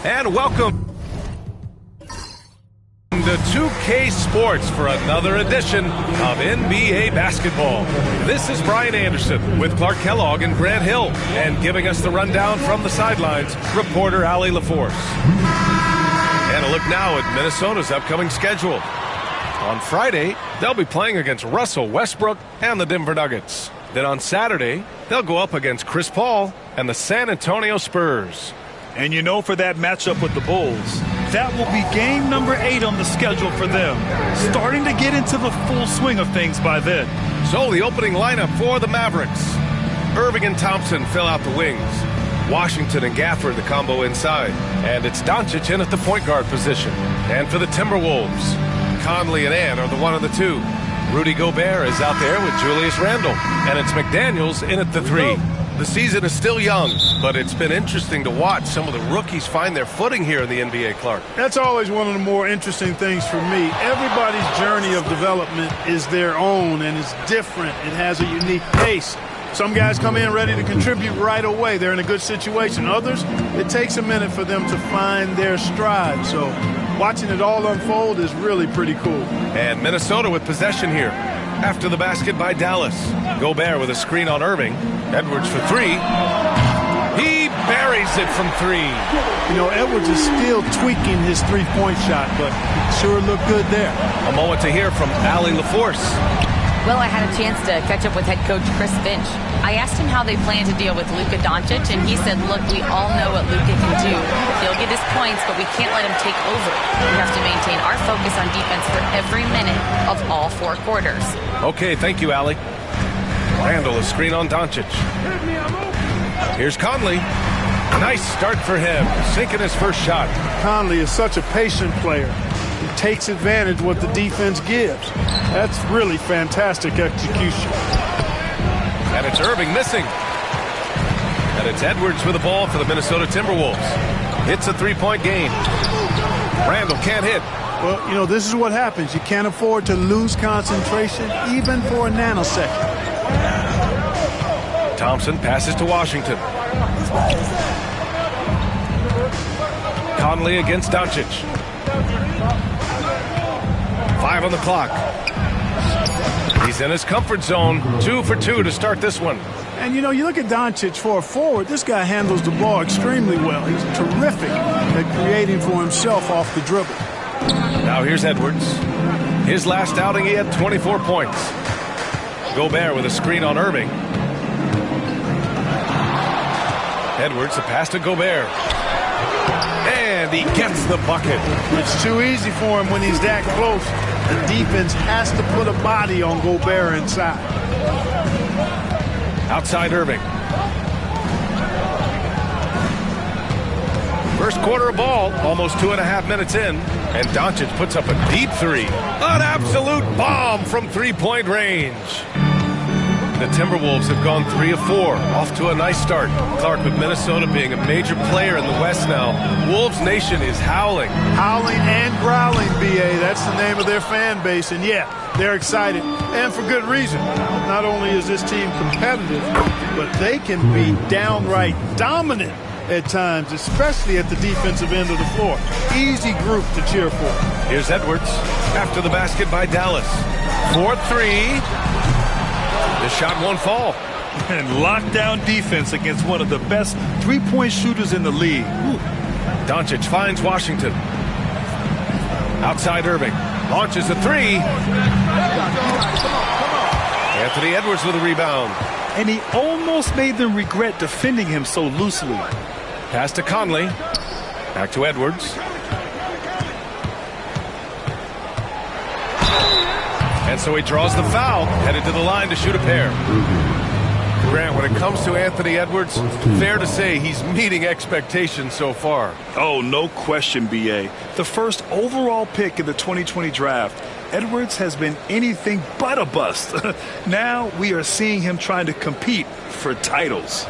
And welcome to 2K Sports for another edition of NBA basketball. This is Brian Anderson with Clark Kellogg and Grant Hill, and giving us the rundown from the sidelines, reporter Allie LaForce. And a look now at Minnesota's upcoming schedule. On Friday, they'll be playing against Russell Westbrook and the Denver Nuggets. Then on Saturday, they'll go up against Chris Paul and the San Antonio Spurs. And you know, for that matchup with the Bulls, that will be game number 8 on the schedule for them. Starting to get into the full swing of things by then. So the opening lineup for the Mavericks. Irving and Thompson fill out the wings. Washington and Gafford the combo inside. And it's Doncic in at the point guard position. And for the Timberwolves, Conley and Ant are the 1 and the 2. Rudy Gobert is out there with Julius Randle. And it's McDaniels in at the 3. The season is still young, but it's been interesting to watch some of the rookies find their footing here in the NBA, Clark. That's always one of the more interesting things for me. Everybody's journey of development is their own and is different. It has a unique pace. Some guys come in ready to contribute right away. They're in a good situation. Others, it takes a minute for them to find their stride. So watching it all unfold is really pretty cool. And Minnesota with possession here. After the basket by Dallas. Gobert with a screen on Irving. Edwards for 3. He buries it from 3. You know, Edwards is still tweaking his three-point shot, but it sure looked good there. A moment to hear from Allie LaForce. Well, I had a chance to catch up with head coach Chris Finch. I asked him how they plan to deal with Luka Doncic, and he said, look, we all know what Luka can do. He'll get his points, but we can't let him take over. We have to maintain our focus on defense for every minute of all 4 quarters. Okay, thank you, Allie. Randle, a screen on Doncic. Here's Conley. Nice start for him, sinking his first shot. Conley is such a patient player. He takes advantage of what the defense gives. That's really fantastic execution. And it's Irving missing. And it's Edwards with the ball for the Minnesota Timberwolves. It's a 3-point game. Randle can't hit. Well, you know, this is what happens. You can't afford to lose concentration even for a nanosecond. Thompson passes to Washington. Conley against Doncic. 5 on the clock. He's in his comfort zone. 2 for 2 to start this one. And, you know, you look at Doncic for a forward. This guy handles the ball extremely well. He's terrific at creating for himself off the dribble. Now here's Edwards. His last outing, he had 24 points. Gobert with a screen on Irving. Edwards, a pass to Gobert. And he gets the bucket. It's too easy for him when he's that close. The defense has to put a body on Gobert inside. Outside Irving. First quarter of ball, almost 2.5 minutes in. And Doncic puts up a deep 3. An absolute bomb from 3-point range. The Timberwolves have gone 3 of 4, off to a nice start. Clark, with Minnesota being a major player in the West now, Wolves Nation is howling. Howling and growling, B.A. That's the name of their fan base. And, yeah, they're excited, and for good reason. Not only is this team competitive, but they can be downright dominant at times, especially at the defensive end of the floor. Easy group to cheer for. Here's Edwards after the basket by Dallas. 4-3. The shot won't fall. And lockdown defense against one of the best three-point shooters in the league. Doncic finds Washington. Outside Irving. Launches a 3. Anthony Edwards with a rebound. And he almost made them regret defending him so loosely. Pass to Conley. Back to Edwards. And so he draws the foul, headed to the line to shoot a pair. Grant, when it comes to Anthony Edwards, fair to say he's meeting expectations so far. Oh, no question, B.A. The first overall pick in the 2020 draft, Edwards has been anything but a bust. Now we are seeing him trying to compete for titles.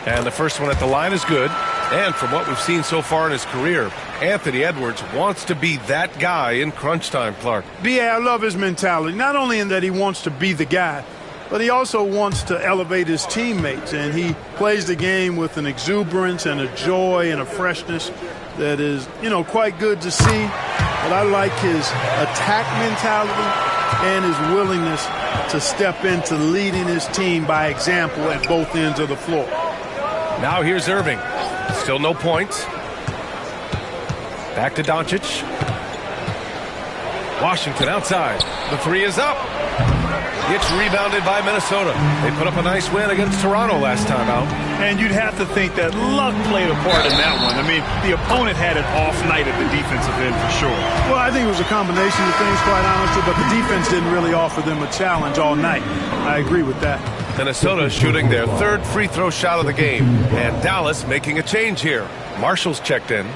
And the first one at the line is good. And from what we've seen so far in his career, Anthony Edwards wants to be that guy in crunch time, Clark. B.A., I love his mentality, not only in that he wants to be the guy, but he also wants to elevate his teammates, and he plays the game with an exuberance and a joy and a freshness that is, quite good to see. But I like his attack mentality and his willingness to step into leading his team by example at both ends of the floor. Now here's Irving. Still no points. Back to Doncic. Washington outside. The three is up. It's rebounded by Minnesota. They put up a nice win against Toronto last time out. And you'd have to think that luck played a part in that one. I mean, the opponent had an off night at the defensive end for sure. Well, I think it was a combination of things, quite honestly, but the defense didn't really offer them a challenge all night. I agree with that. Minnesota shooting their third free throw shot of the game. And Dallas making a change here. Marshall's checked in.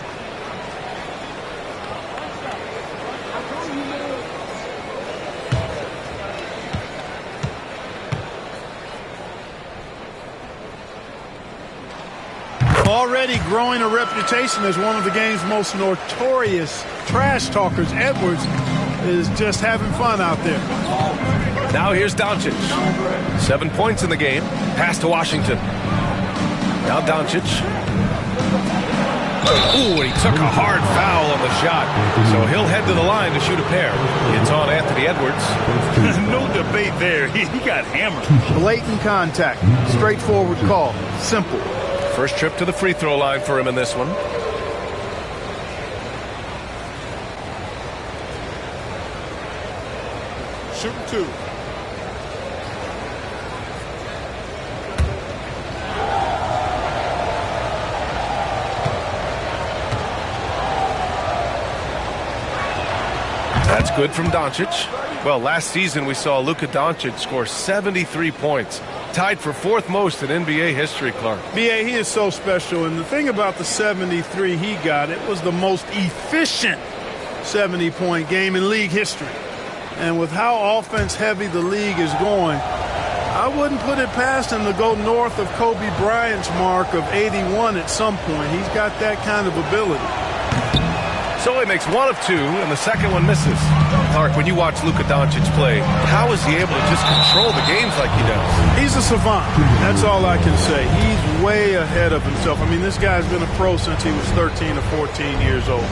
Already growing a reputation as one of the game's most notorious trash talkers, Edwards is just having fun out there. Now here's Doncic. 7 points in the game. Pass to Washington. Now Doncic. Ooh, and he took a hard foul on the shot. So he'll head to the line to shoot a pair. It's on Anthony Edwards. No debate there. He got hammered. Blatant contact. Straightforward call. Simple. First trip to the free throw line for him in this one. Shoot two. That's good from Doncic. Well, last season we saw Luka Doncic score 73 points. Tied for fourth most in NBA history, Clark. B.A., he is so special. And the thing about the 73 he got, it was the most efficient 70-point game in league history. And with how offense-heavy the league is going, I wouldn't put it past him to go north of Kobe Bryant's mark of 81 at some point. He's got that kind of ability. So he makes one of two, and the second one misses. Clark, when you watch Luka Doncic play, how is he able to just control the games like he does? He's a savant. That's all I can say. He's way ahead of himself. I mean, this guy's been a pro since he was 13 or 14 years old.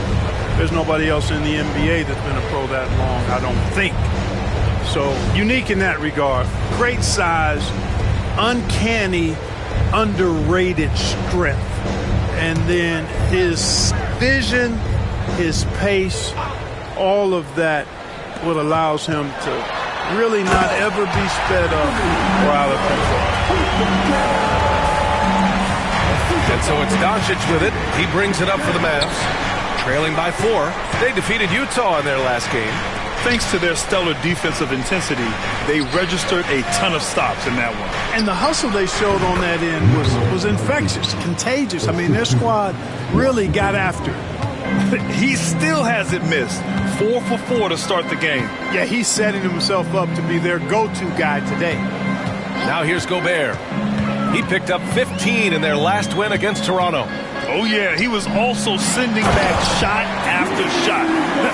There's nobody else in the NBA that's been a pro that long, I don't think. So, unique in that regard. Great size, uncanny, underrated strength. And then his vision, his pace, all of that, what allows him to really not ever be sped up or out of control. And so it's Doncic with it. He brings it up for the Mavs. Trailing by 4. They defeated Utah in their last game. Thanks to their stellar defensive intensity, they registered a ton of stops in that one. And the hustle they showed on that end was infectious, contagious. I mean, their squad really got after it. He still hasn't missed. 4 for 4 to start the game. Yeah, he's setting himself up to be their go-to guy today. Now here's Gobert. He picked up 15 in their last win against Toronto. Oh, yeah, he was also sending back shot after shot.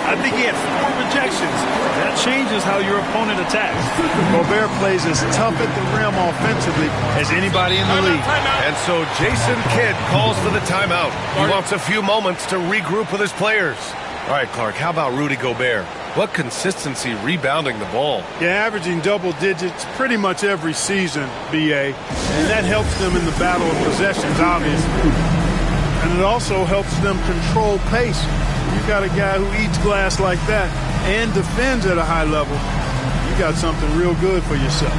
I think he had 4 rejections. That changes how your opponent attacks. Gobert plays as tough at the rim offensively as anybody in the league. And so Jason Kidd calls for the timeout. He wants a few moments to regroup with his players. All right, Clark, how about Rudy Gobert? What consistency rebounding the ball. Yeah, averaging double digits pretty much every season, B.A. And that helps them in the battle of possessions, obviously. And it also helps them control pace. You got a guy who eats glass like that and defends at a high level. You got something real good for yourself.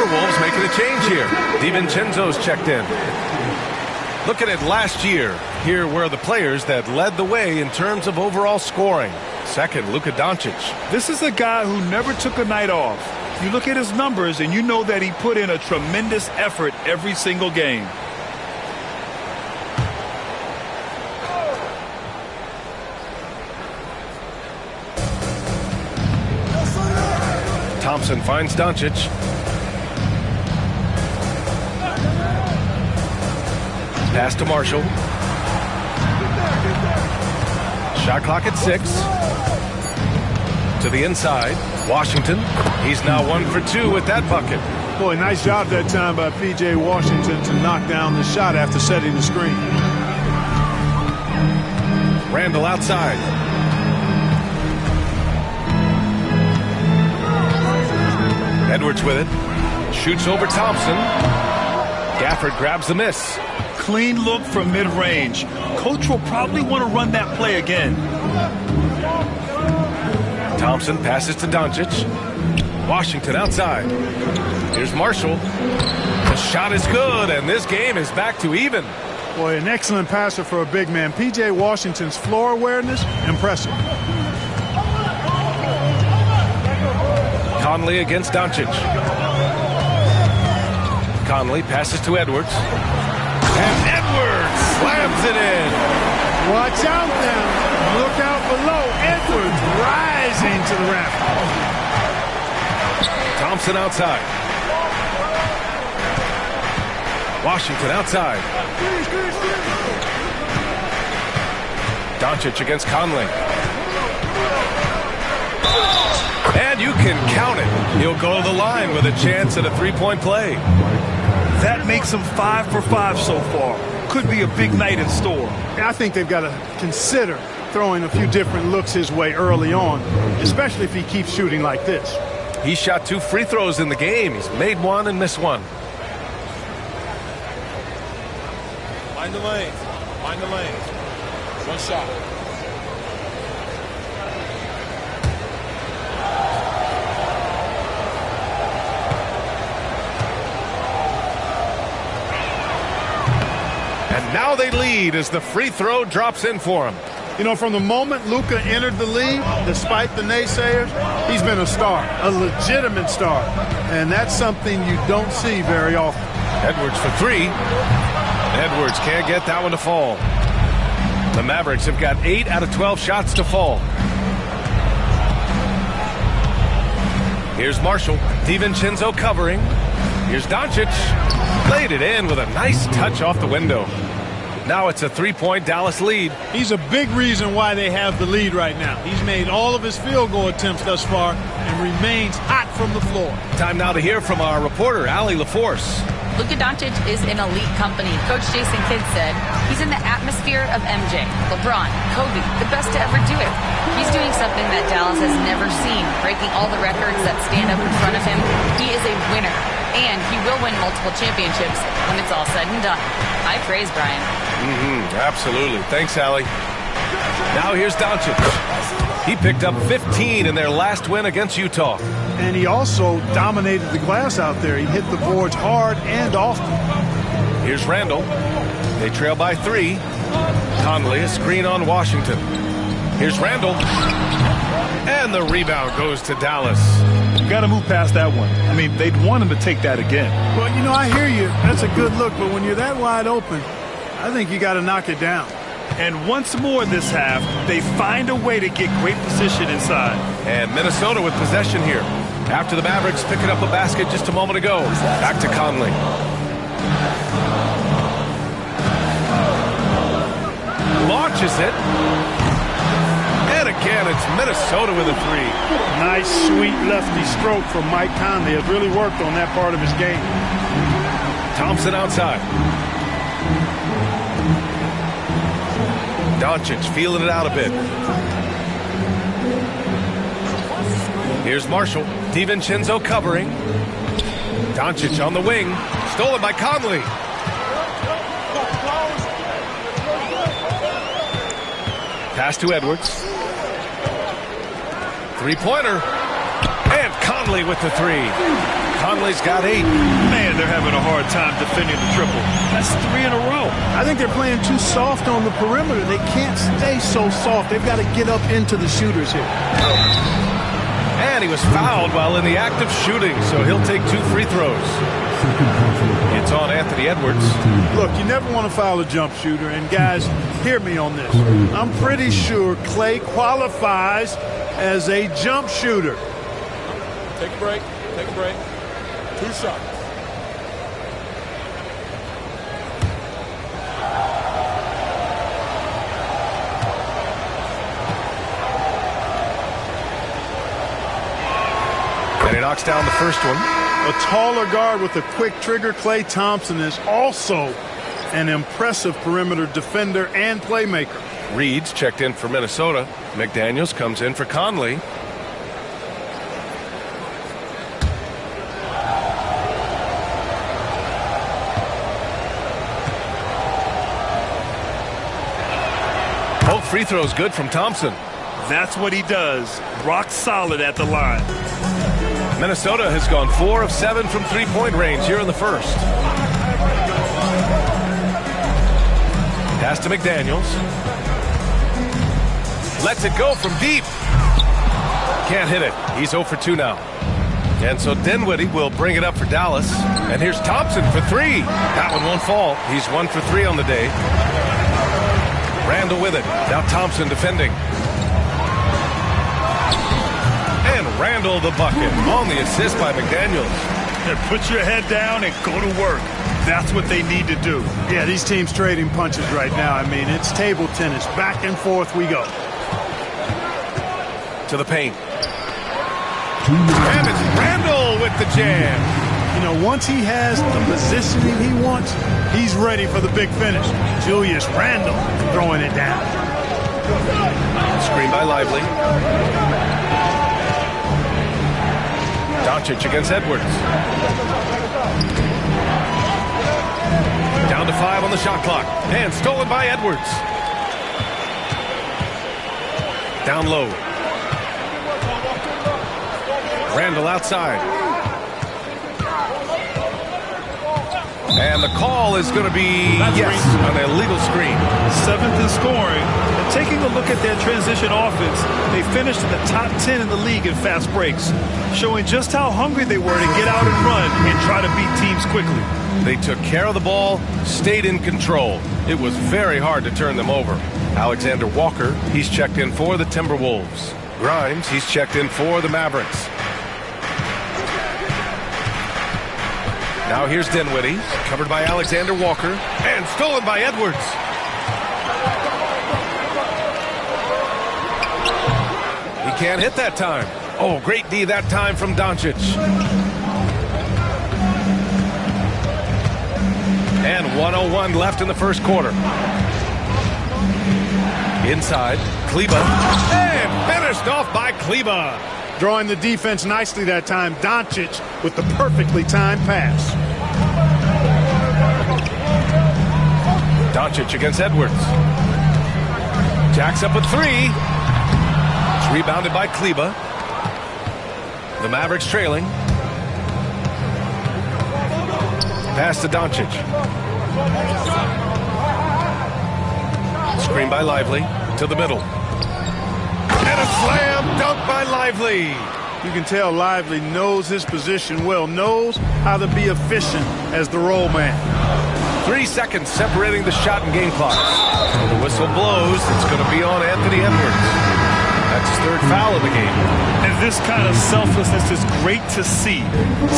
Timberwolves making a change here. DiVincenzo's checked in. Looking at last year, here were the players that led the way in terms of overall scoring. Second, Luka Doncic. This is a guy who never took a night off. You look at his numbers and you know that he put in a tremendous effort every single game. Thompson finds Doncic. Pass to Marshall. Shot clock at 6. To the inside. Washington. He's now 1 for 2 with that bucket. Boy, nice job that time by P.J. Washington to knock down the shot after setting the screen. Randle outside. Edwards with it. Shoots over Thompson. Gafford grabs the miss. Clean look from mid-range. Coach will probably want to run that play again. Thompson passes to Doncic. Washington outside. Here's Marshall. The shot is good, and this game is back to even. Boy, an excellent passer for a big man. P.J. Washington's floor awareness, impressive. Conley against Doncic. Conley passes to Edwards. And Edwards slams it in. Watch out now. Look out below. Edwards rising to the rack. Thompson outside. Washington outside. Doncic against Conley. And you can count it. He'll go to the line with a chance at a three-point play. That makes him 5 for 5 so far. Could be a big night in store. I think they've got to consider throwing a few different looks his way early on, especially if he keeps shooting like this. He shot 2 free throws in the game. He's made 1 and missed 1. Find the lane. Find the lane. 1 shot. And now they lead as the free throw drops in for him. You know, from the moment Luka entered the league, despite the naysayers, he's been a star, a legitimate star. And that's something you don't see very often. Edwards for 3. Edwards can't get that one to fall. The Mavericks have got 8 out of 12 shots to fall. Here's Marshall. DiVincenzo covering. Here's Doncic. Laid it in with a nice touch off the window. Now it's a 3-point Dallas lead. He's a big reason why they have the lead right now. He's made all of his field goal attempts thus far and remains hot from the floor. Time now to hear from our reporter, Allie LaForce. Luka Doncic is in elite company. Coach Jason Kidd said he's in the atmosphere of MJ, LeBron, Kobe, the best to ever do it. He's doing something that Dallas has never seen, breaking all the records that stand up in front of him. He is a winner, and he will win multiple championships when it's all said and done. High praise, Brian. Absolutely. Thanks, Allie. Now here's Doncic. He picked up 15 in their last win against Utah. And he also dominated the glass out there. He hit the boards hard and often. Here's Randle. They trail by 3. Conley, a screen on Washington. Here's Randle. And the rebound goes to Dallas. You got to move past that one. I mean, they'd want him to take that again. Well, you know, I hear you. That's a good look. But when you're that wide open, I think you got to knock it down. And once more this half, they find a way to get great position inside. And Minnesota with possession here. After the Mavericks picking up a basket just a moment ago. Back to Conley. Launches it. And again, it's Minnesota with a 3. Nice, sweet lefty stroke from Mike Conley. Has really worked on that part of his game. Thompson outside. Doncic feeling it out a bit. Here's Marshall. DiVincenzo covering. Doncic on the wing. Stolen by Conley. Pass to Edwards. Three-pointer. And Conley with the 3. Conley's got 8. Man, they're having a hard time defending the triple. That's 3 in a row. I think they're playing too soft on the perimeter. They can't stay so soft. They've got to get up into the shooters here. And he was fouled while in the act of shooting, so he'll take 2 free throws. It's on Anthony Edwards. Look, you never want to foul a jump shooter. And, guys, hear me on this. I'm pretty sure Clay qualifies as a jump shooter. Take a break. Take a break. 2 shots. And he knocks down the first one. A taller guard with a quick trigger, Klay Thompson, is also an impressive perimeter defender and playmaker. Reed's checked in for Minnesota. McDaniels comes in for Conley. Both free throws good from Thompson. That's what he does. Rock solid at the line. Minnesota has gone 4 of 7 from three-point range here in the first. Pass to McDaniels. Lets it go from deep. Can't hit it. He's 0 for 2 now. And so Dinwiddie will bring it up for Dallas. And here's Thompson for 3. That one won't fall. He's 1 for 3 on the day. Randle with it. Now Thompson defending. And Randle the bucket on the assist by McDaniels. And put your head down and go to work. That's what they need to do. Yeah, these teams trading punches right now. I mean, it's table tennis. Back and forth we go. To the paint. And it's Randle with the jam. You know, once he has the positioning he wants, he's ready for the big finish. Julius Randle throwing it down. Screen by Lively. Doncic against Edwards. Down to 5 on the shot clock. And stolen by Edwards. Down low. Randle outside. And the call is going to be, an illegal screen. 7th in scoring. And taking a look at their transition offense, they finished in the top 10 in the league in fast breaks, showing just how hungry they were to get out and run and try to beat teams quickly. They took care of the ball, stayed in control. It was very hard to turn them over. Alexander Walker, he's checked in for the Timberwolves. Grimes, he's checked in for the Mavericks. Now here's Dinwiddie, covered by Alexander Walker, and stolen by Edwards. He can't hit that time. Oh, great D that time from Doncic. And 1:01 left in the first quarter. Inside, Kleba, and finished off by Kleba. Drawing the defense nicely that time. Doncic with the perfectly timed pass. Doncic against Edwards. Jacks up a 3. It's rebounded by Kleba. The Mavericks trailing. Pass to Doncic. Screen by Lively to the middle. And a slam dunk by Lively. You can tell Lively knows his position well, knows how to be efficient as the roll man. 3 seconds separating the shot and game clock. When the whistle blows, it's going to be on Anthony Edwards. That's his 3rd foul of the game. And this kind of selflessness is great to see.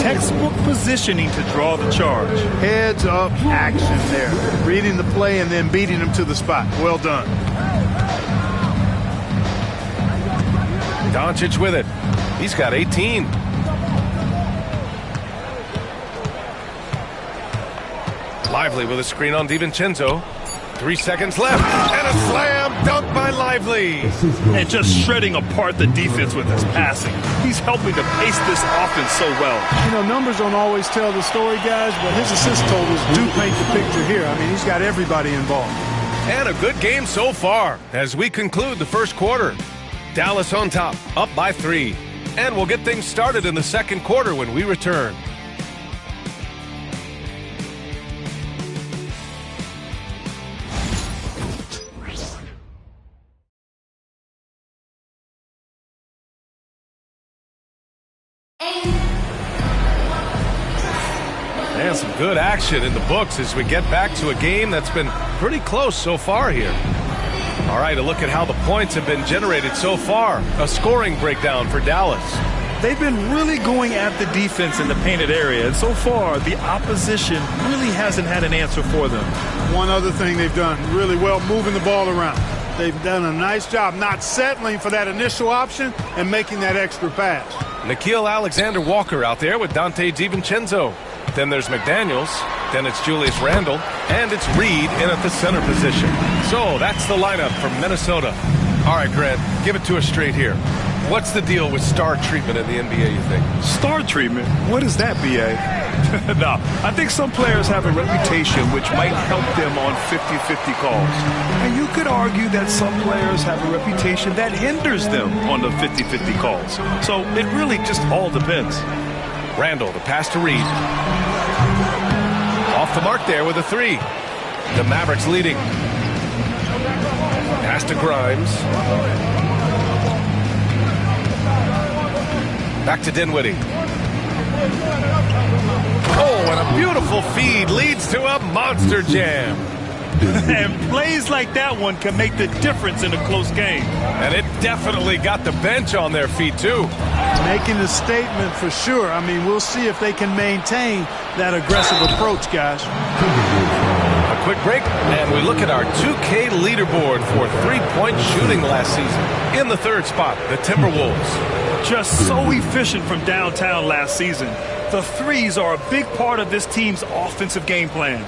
Textbook positioning to draw the charge. Heads up action there. Reading the play and then beating him to the spot. Well done. Doncic with it. He's got 18. Lively with a screen on DiVincenzo. 3 seconds left. And a slam dunk by Lively. And just shredding apart the defense with his passing. He's helping to pace this offense so well. You know, numbers don't always tell the story, guys, but his assist totals do paint the picture here. I mean, he's got everybody involved. And a good game so far as we conclude the first quarter. Dallas on top, up by 3. And we'll get things started in the second quarter when we return. And some good action in the books as we get back to a game that's been pretty close so far here. All right, a look at how the points have been generated so far. A scoring breakdown for Dallas. They've been really going at the defense in the painted area, and so far the opposition really hasn't had an answer for them. One other thing they've done really well, moving the ball around. They've done a nice job not settling for that initial option and making that extra pass. Nickeil Alexander-Walker out there with Donte DiVincenzo. Then there's McDaniels. Then it's Julius Randle. And it's Reed in at the center position. So that's the lineup from Minnesota. All right, Grant, give it to us straight here. What's the deal with star treatment in the NBA, you think? Star treatment? What is that, B.A.? No, I think some players have a reputation which might help them on 50-50 calls. And you could argue that some players have a reputation that hinders them on the 50-50 calls. So it really just all depends. Randle, the pass to Reed. Off the mark there with a three. The Mavericks leading. Pass to Grimes. Back to Dinwiddie. Oh, and a beautiful feed leads to a monster jam. And plays like that one can make the difference in a close game. And it definitely got the bench on their feet, too. Making a statement for sure. I mean, we'll see if they can maintain that aggressive approach, guys. A quick break, and we look at our 2K leaderboard for three-point shooting last season. In the third spot, the Timberwolves. Just so efficient from downtown last season. The threes are a big part of this team's offensive game plan.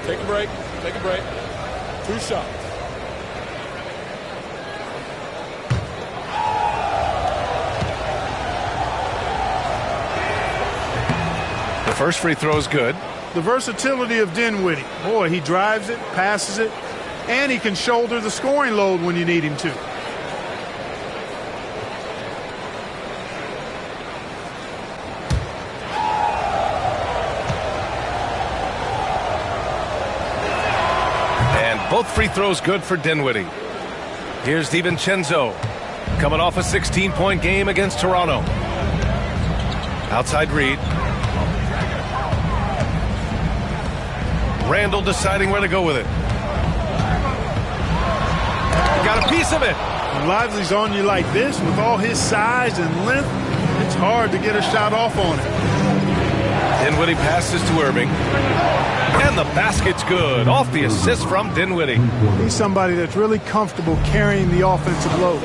Take a break. Take a break. 2 shots. The first free throw is good. The versatility of Dinwiddie. Boy, he drives it, passes it, and he can shoulder the scoring load when you need him to. Both free throws good for Dinwiddie. Here's DiVincenzo coming off a 16-point game against Toronto. Outside Reed. Randle deciding where to go with it. Got a piece of it. When Lively's on you like this, with all his size and length, it's hard to get a shot off on it. Dinwiddie passes to Irving. And the basket's good. Off the assist from Dinwiddie. He's somebody that's really comfortable carrying the offensive load.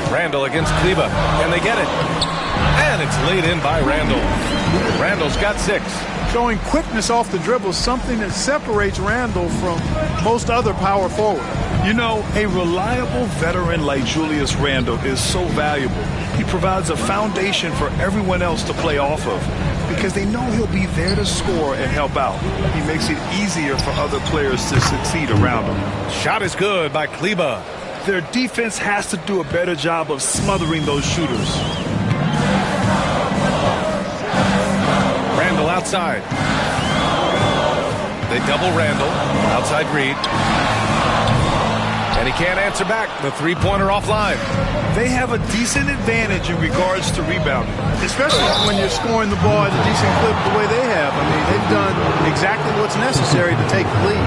Randle against Kleber. And they get it. And it's laid in by Randle. Randle's got 6. Showing quickness off the dribble, something that separates Randle from most other power forwards. You know, a reliable veteran like Julius Randle is so valuable. He provides a foundation for everyone else to play off of because they know he'll be there to score and help out. He makes it easier for other players to succeed around him. Shot is good by Kleber. Their defense has to do a better job of smothering those shooters. Randle outside. They double Randle. Outside Reed. And he can't answer back. The three-pointer offline. They have a decent advantage in regards to rebounding. Especially when you're scoring the ball at a decent clip the way they have. I mean, they've done exactly what's necessary to take the lead.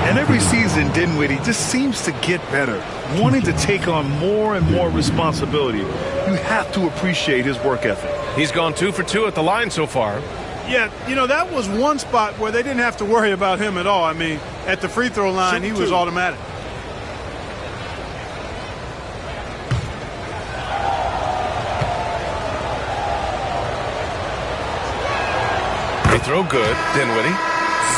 And every season, Dinwiddie just seems to get better, wanting to take on more and more responsibility. You have to appreciate his work ethic. He's gone 2 for 2 at the line so far. Yeah, you know, that was one spot where they didn't have to worry about him at all. I mean, at the free throw line, he was automatic. They throw good. Dinwiddie.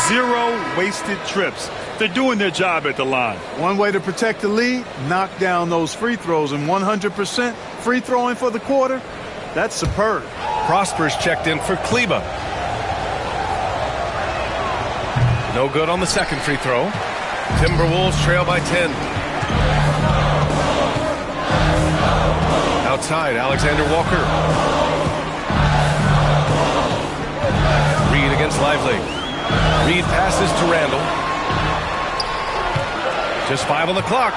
0 wasted trips. They're doing their job at the line. One way to protect the lead, knock down those free throws, and 100% free throwing for the quarter, that's superb. Prosper's checked in for Kleber. No good on the second free throw. Timberwolves trail by 10. Outside, Alexander Walker. Reed against Lively. Reed passes to Randle. Just 5 on the clock.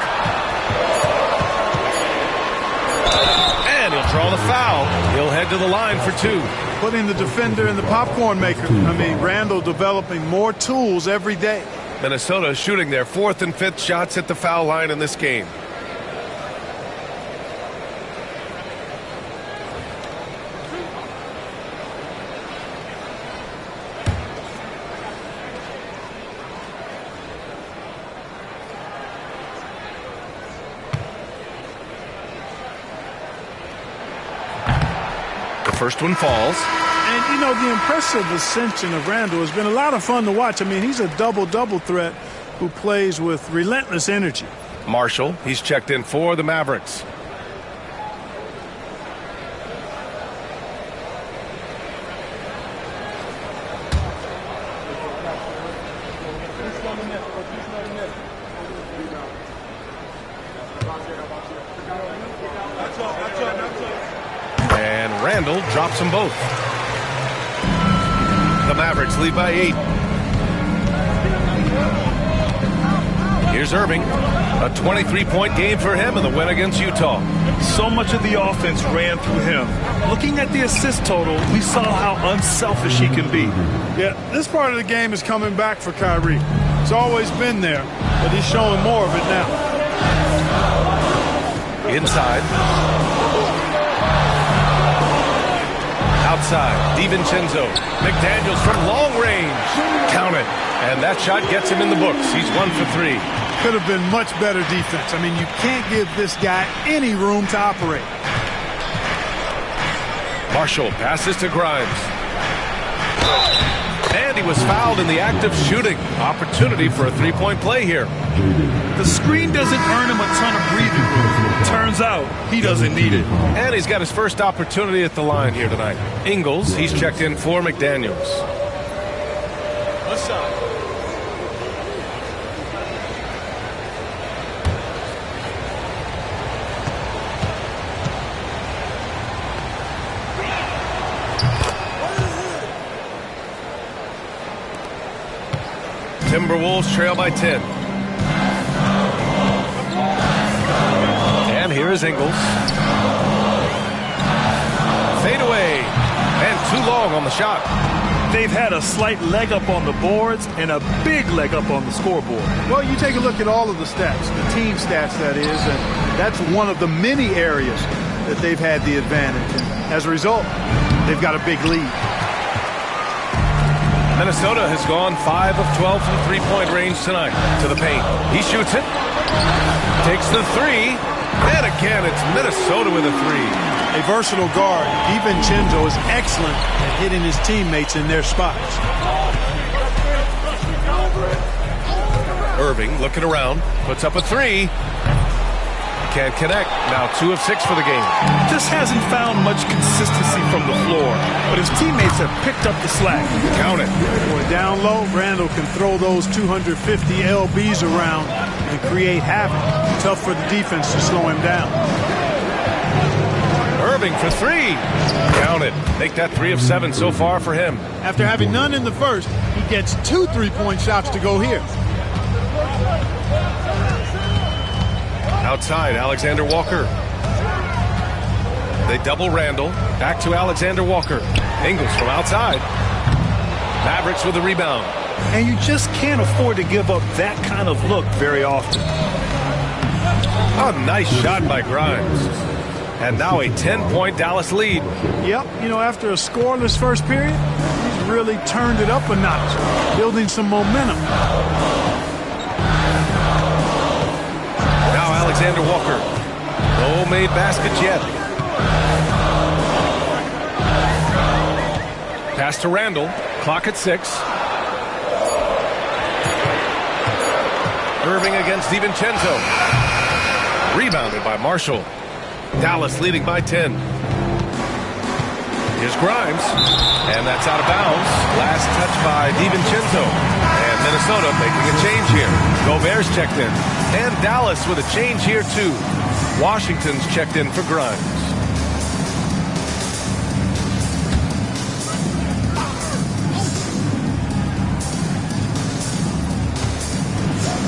draw the foul. He'll head to the line for 2. Putting the defender in the popcorn maker. I mean, Randle developing more tools every day. Minnesota shooting their 4th and 5th shots at the foul line in this game. The first one falls. And, you know, the impressive ascension of Randle has been a lot of fun to watch. I mean, he's a double-double threat who plays with relentless energy. Marshall, he's checked in for the Mavericks. And Randle drops them both. The Mavericks lead by 8. Here's Irving. A 23-point game for him in the win against Utah. So much of the offense ran through him. Looking at the assist total, we saw how unselfish he can be. Yeah, this part of the game is coming back for Kyrie. It's always been there, but he's showing more of it now. Inside. Outside, DiVincenzo. McDaniels from long range. Count it. And that shot gets him in the books. He's 1 for 3. Could have been much better defense. I mean, you can't give this guy any room to operate. Marshall passes to Grimes. And he was fouled in the act of shooting. Opportunity for a 3-point play here. The screen doesn't earn him a ton of breathing room. Turns out he doesn't need it. And he's got his first opportunity at the line here tonight. Ingles, he's checked in for McDaniels. Let's shot. Timberwolves trail by 10. And here is Ingles. Fade away. And too long on the shot. They've had a slight leg up on the boards and a big leg up on the scoreboard. Well, you take a look at all of the stats, the team stats, that is, and that's one of the many areas that they've had the advantage. And as a result, they've got a big lead. Minnesota has gone 5 of 12 from three-point range tonight. To the paint. He shoots it. Takes the 3. And again, it's Minnesota with a 3. A versatile guard, DiVincenzo, is excellent at hitting his teammates in their spots. Irving looking around. Puts up a 3. Can't connect. Now 2 of 6 for the game. Just hasn't found much consistency from the floor, but his teammates have picked up the slack. Count it. Boy, down low, Randle can throw those 250 LBs around and create havoc. Tough for the defense to slow him down. Irving for 3. Count it. Make that 3 of 7 so far for him. After having none in the first, he gets 2 3-point shots to go here. Outside, Alexander Walker. They double Randle. Back to Alexander Walker. Ingles from outside. Mavericks with the rebound. And you just can't afford to give up that kind of look very often. A nice shot by Grimes. And now a 10-point Dallas lead. Yep, you know, after a scoreless first period, he's really turned it up a notch, building some momentum. Now Alexander Walker. No made baskets yet. Pass to Randle. Clock at 6. Irving against DiVincenzo. Rebounded by Marshall. Dallas leading by 10. Here's Grimes. And that's out of bounds. Last touch by DiVincenzo. And Minnesota making a change here. Gobert's checked in. And Dallas with a change here too. Washington's checked in for Grimes.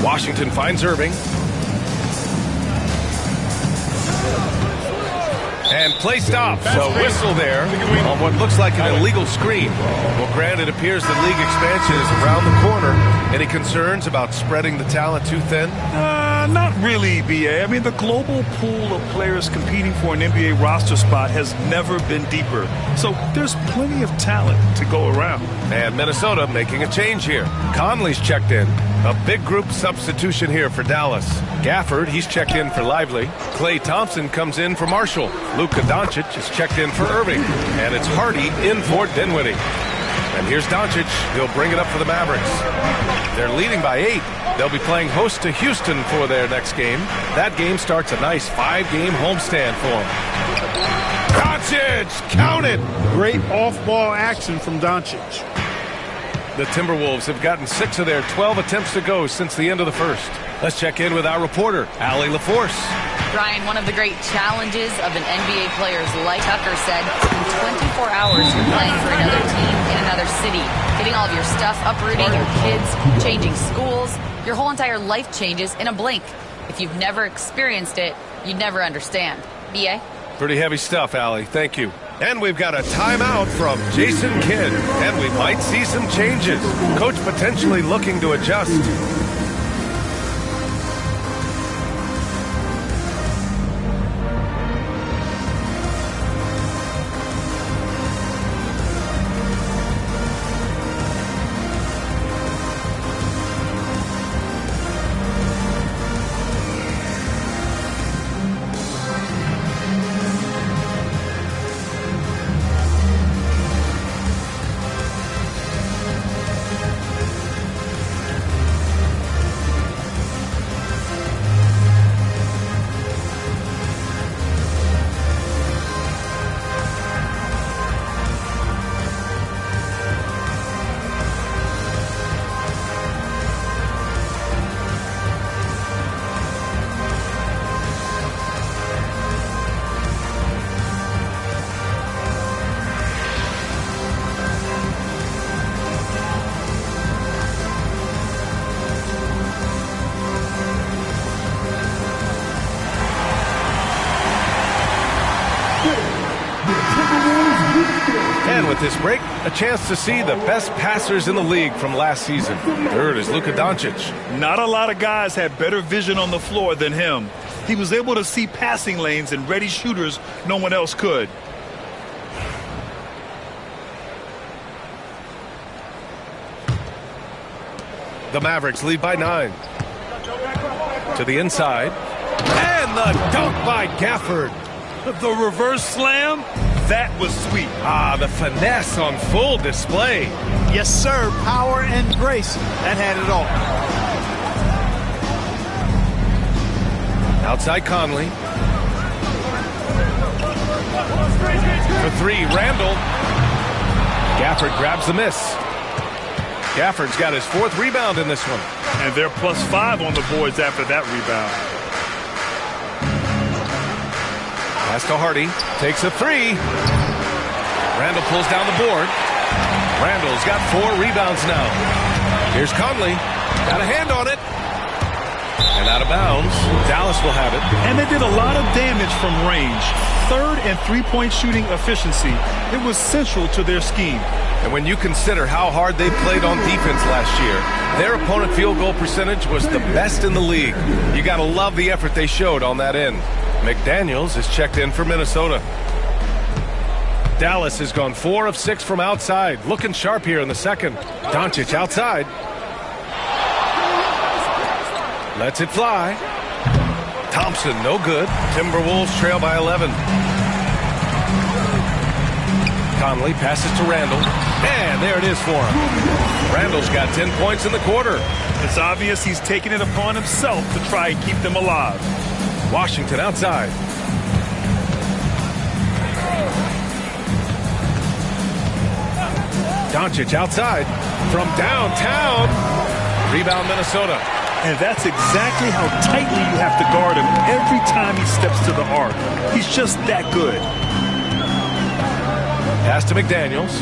Washington finds Irving. And play stops. A whistle there on what looks like an illegal screen. Well, granted, it appears the league expansion is around the corner. Any concerns about spreading the talent too thin? Not really, B.A. I mean, the global pool of players competing for an NBA roster spot has never been deeper. So there's plenty of talent to go around. And Minnesota making a change here. Conley's checked in. A big group substitution here for Dallas. Gafford, he's checked in for Lively. Klay Thompson comes in for Marshall. Luka Doncic is checked in for Irving. And it's Hardy in for Dinwiddie. And here's Doncic. He'll bring it up for the Mavericks. They're leading by 8. They'll be playing host to Houston for their next game. That game starts a nice 5-game homestand for them. Doncic, count it! Great off-ball action from Doncic. The Timberwolves have gotten 6 of their 12 attempts to go since the end of the first. Let's check in with our reporter, Allie LaForce. Brian, one of the great challenges of an NBA player's life, Tucker said, in 24 hours you're playing for another team in another city, getting all of your stuff, uprooting your kids, changing schools. Your whole entire life changes in a blink. If you've never experienced it, you'd never understand. B.A.? Pretty heavy stuff, Allie. Thank you. And we've got a timeout from Jason Kidd. And we might see some changes. Coach potentially looking to adjust. And with this break, a chance to see the best passers in the league from last season. Third is Luka Doncic. Not a lot of guys had better vision on the floor than him. He was able to see passing lanes and ready shooters no one else could. The Mavericks lead by 9. To the inside. And the dunk by Gafford. The reverse slam? That was sweet. The finesse on full display. Yes, sir. Power and grace. That had it all. Outside Conley. For 3, Randle. Gafford grabs the miss. Gafford's got his 4th rebound in this one. And they're +5 on the boards after that rebound. Pass to Hardy. Takes a 3. Randle pulls down the board. Randle's got 4 rebounds now. Here's Conley. Got a hand on it. And out of bounds. Dallas will have it. And they did a lot of damage from range. 3rd and 3-point shooting efficiency. It was central to their scheme. And when you consider how hard they played on defense last year, their opponent field goal percentage was the best in the league. You got to love the effort they showed on that end. McDaniels is checked in for Minnesota. Dallas has gone 4 of 6 from outside. Looking sharp here in the second. Doncic outside. Lets it fly. Thompson, no good. Timberwolves trail by 11. Conley passes to Randle. And there it is for him. Randle's got 10 points in the quarter. It's obvious he's taking it upon himself to try and keep them alive. Washington outside. Doncic outside from downtown. Rebound Minnesota. And that's exactly how tightly you have to guard him every time he steps to the arc. He's just that good. Pass to McDaniels.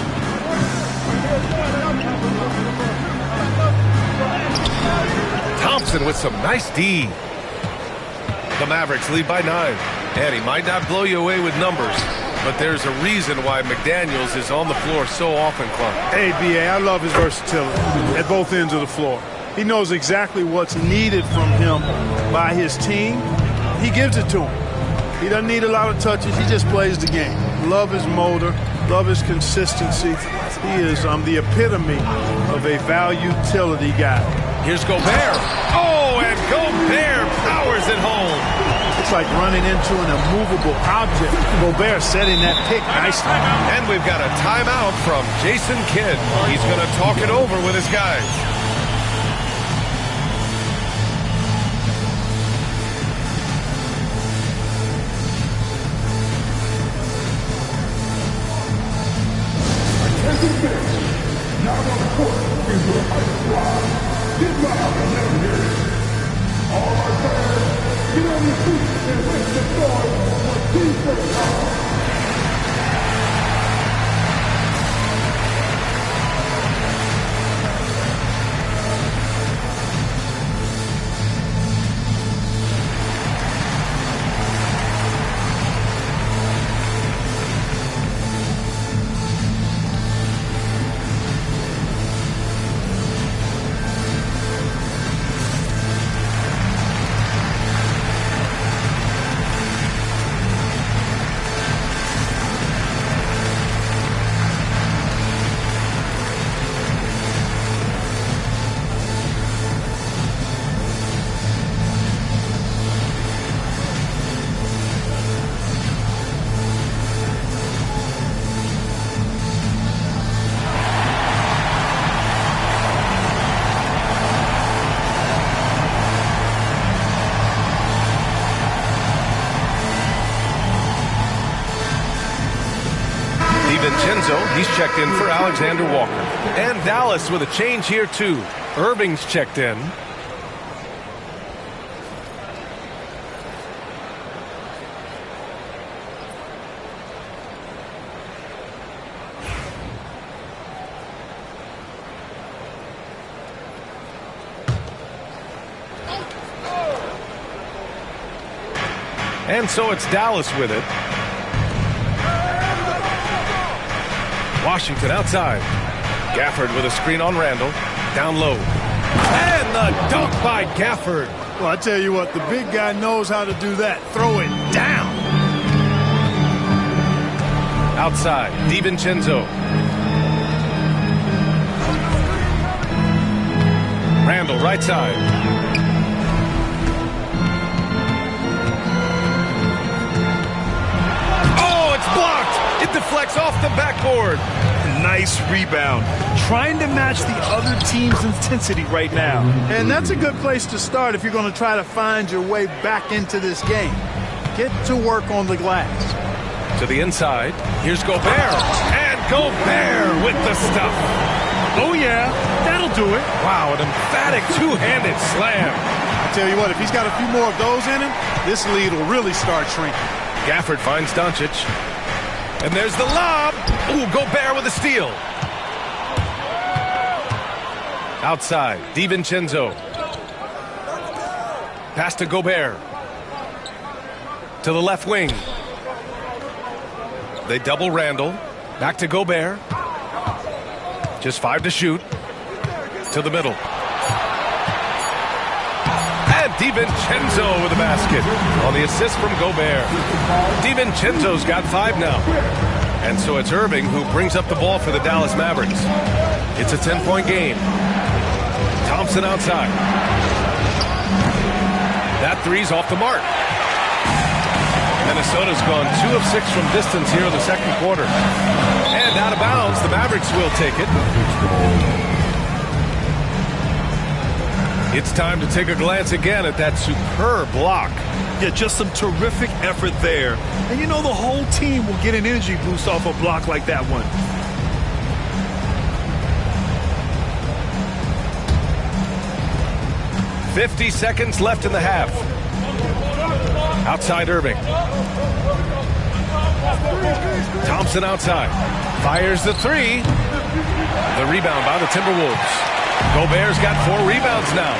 Thompson with some nice D. The Mavericks lead by 9. And he might not blow you away with numbers, but there's a reason why McDaniels is on the floor so often, Clark. Hey, B.A., I love his versatility at both ends of the floor. He knows exactly what's needed from him by his team. He gives it to him. He doesn't need a lot of touches. He just plays the game. Love his motor. Love his consistency. He is the epitome of a value-utility guy. Here's Gobert. Oh, and Gobert powers it home. It's like running into an immovable object. Gobert setting that pick nicely. And we've got a timeout from Jason Kidd. He's going to talk it over with his guys. Now on the court is your ice squad. Get loud and let me hear it. All right, fans, get on your feet and wait the start for defense time. He's checked in for Alexander Walker. And Dallas with a change here, too. Irving's checked in. And so it's Dallas with it. Washington outside. Gafford with a screen on Randle. Down low. And the dunk by Gafford. Well, I tell you what, the big guy knows how to do that. Throw it down. Outside. DiVincenzo. Randle right side. Oh, it's blocked. It deflects off the backboard. Nice rebound. Trying to match the other team's intensity right now. And that's a good place to start if you're going to try to find your way back into this game. Get to work on the glass. To the inside. Here's Gobert. And Gobert with the stuff. Oh, yeah. That'll do it. Wow, an emphatic two-handed slam. I tell you what, if he's got a few more of those in him, this lead will really start shrinking. Gafford finds Doncic. And there's the lob. Ooh, Gobert with a steal. Outside, DiVincenzo. Pass to Gobert. To the left wing. They double Randle. Back to Gobert. Just 5 to shoot. To the middle. And DiVincenzo with a basket on the assist from Gobert. DiVincenzo's got 5 now. And so it's Irving who brings up the ball for the Dallas Mavericks. It's a 10-point game. Thompson outside. That three's off the mark. Minnesota's gone 2 of 6 from distance here in the second quarter. And out of bounds, the Mavericks will take it. It's time to take a glance again at that superb block. Yeah, just some terrific effort there. And you know the whole team will get an energy boost off a block like that one. .50 seconds left in the half. Outside Irving. Thompson outside. Fires the three. The rebound by the Timberwolves. Gobert's got 4 rebounds now.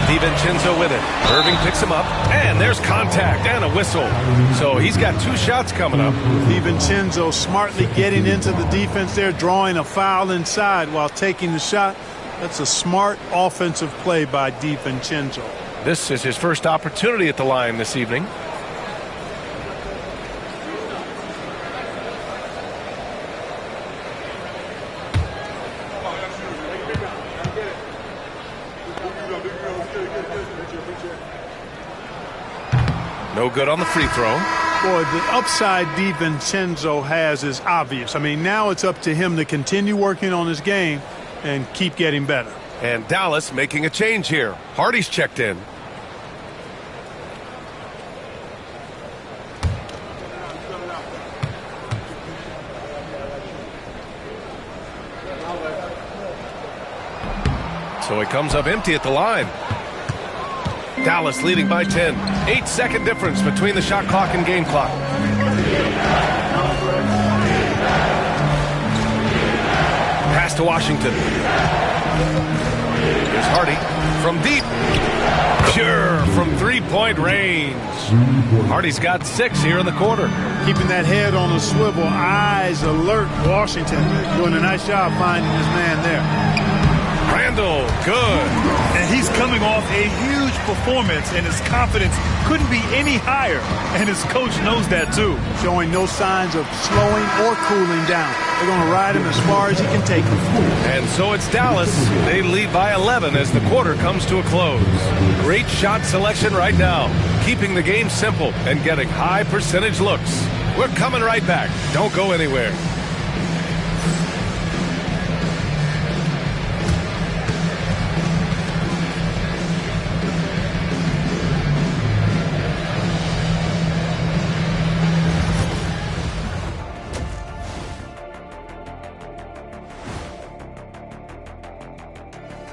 DiVincenzo with it. Irving picks him up, and there's contact and a whistle. So he's got 2 shots coming up. DiVincenzo smartly getting into the defense there, drawing a foul inside while taking the shot. That's a smart offensive play by DiVincenzo. This is his first opportunity at the line this evening. No good on the free throw. Boy, the upside DiVincenzo has is obvious. I mean, now it's up to him to continue working on his game and keep getting better. And Dallas making a change here. Hardy's checked in. So he comes up empty at the line. Dallas leading by 10. 8-second difference between the shot clock and game clock. Pass to Washington. Here's Hardy from deep. Pure from 3-point range. Hardy's got 6 here in the quarter. Keeping that head on a swivel, eyes alert. Washington doing a nice job finding his man there. Randle, good. And he's coming off a huge performance, and his confidence couldn't be any higher. And his coach knows that, too. Showing no signs of slowing or cooling down. They're going to ride him as far as he can take him. And so it's Dallas. They lead by 11 as the quarter comes to a close. Great shot selection right now. Keeping the game simple and getting high percentage looks. We're coming right back. Don't go anywhere.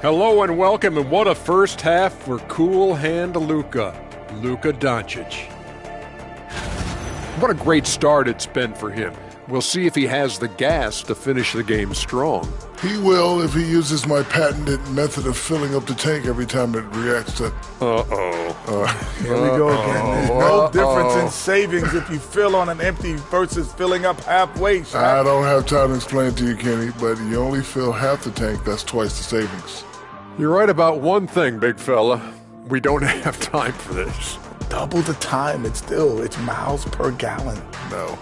Hello and welcome, and what a first half for cool hand Luka Doncic. What a great start it's been for him. We'll see if he has the gas to finish the game strong. He will if he uses my patented method of filling up the tank every time it reacts to... Here we go again. There's no difference in savings if you fill on an empty versus filling up halfway. Shaq. I don't have time to explain it to you, Kenny, but you only fill half the tank. That's twice the savings. You're right about one thing, big fella. We don't have time for this. Double the time. It's miles per gallon. No.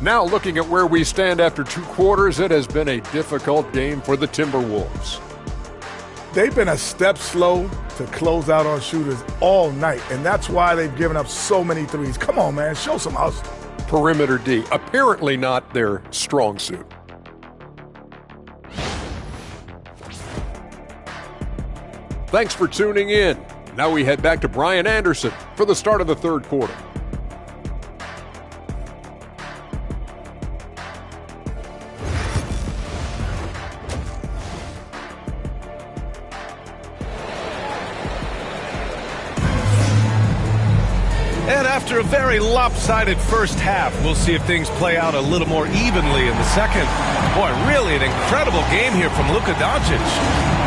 Now looking at where we stand after 2 quarters, it has been a difficult game for the Timberwolves. They've been a step slow to close out on shooters all night, and that's why they've given up so many threes. Come on, man. Show some hustle. Perimeter D, apparently not their strong suit. Thanks for tuning in. Now we head back to Brian Anderson for the start of the third quarter. And after a very lopsided first half, we'll see if things play out a little more evenly in the second. Boy, really an incredible game here from Luka Doncic.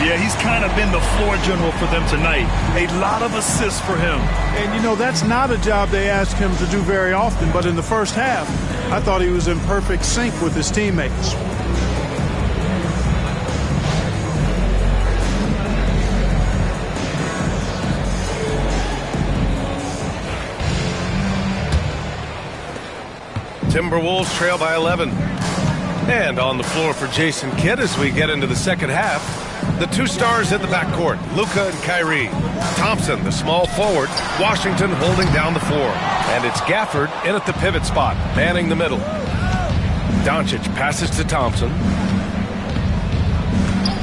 Yeah, he's kind of been the floor general for them tonight. A lot of assists for him. And, you know, that's not a job they ask him to do very often. But in the first half, I thought he was in perfect sync with his teammates. Timberwolves trail by 11. And on the floor for Jason Kidd as we get into the second half. The 2 stars in the backcourt, Luka and Kyrie. Thompson, the small forward. Washington holding down the 4. And it's Gafford in at the pivot spot, manning the middle. Doncic passes to Thompson.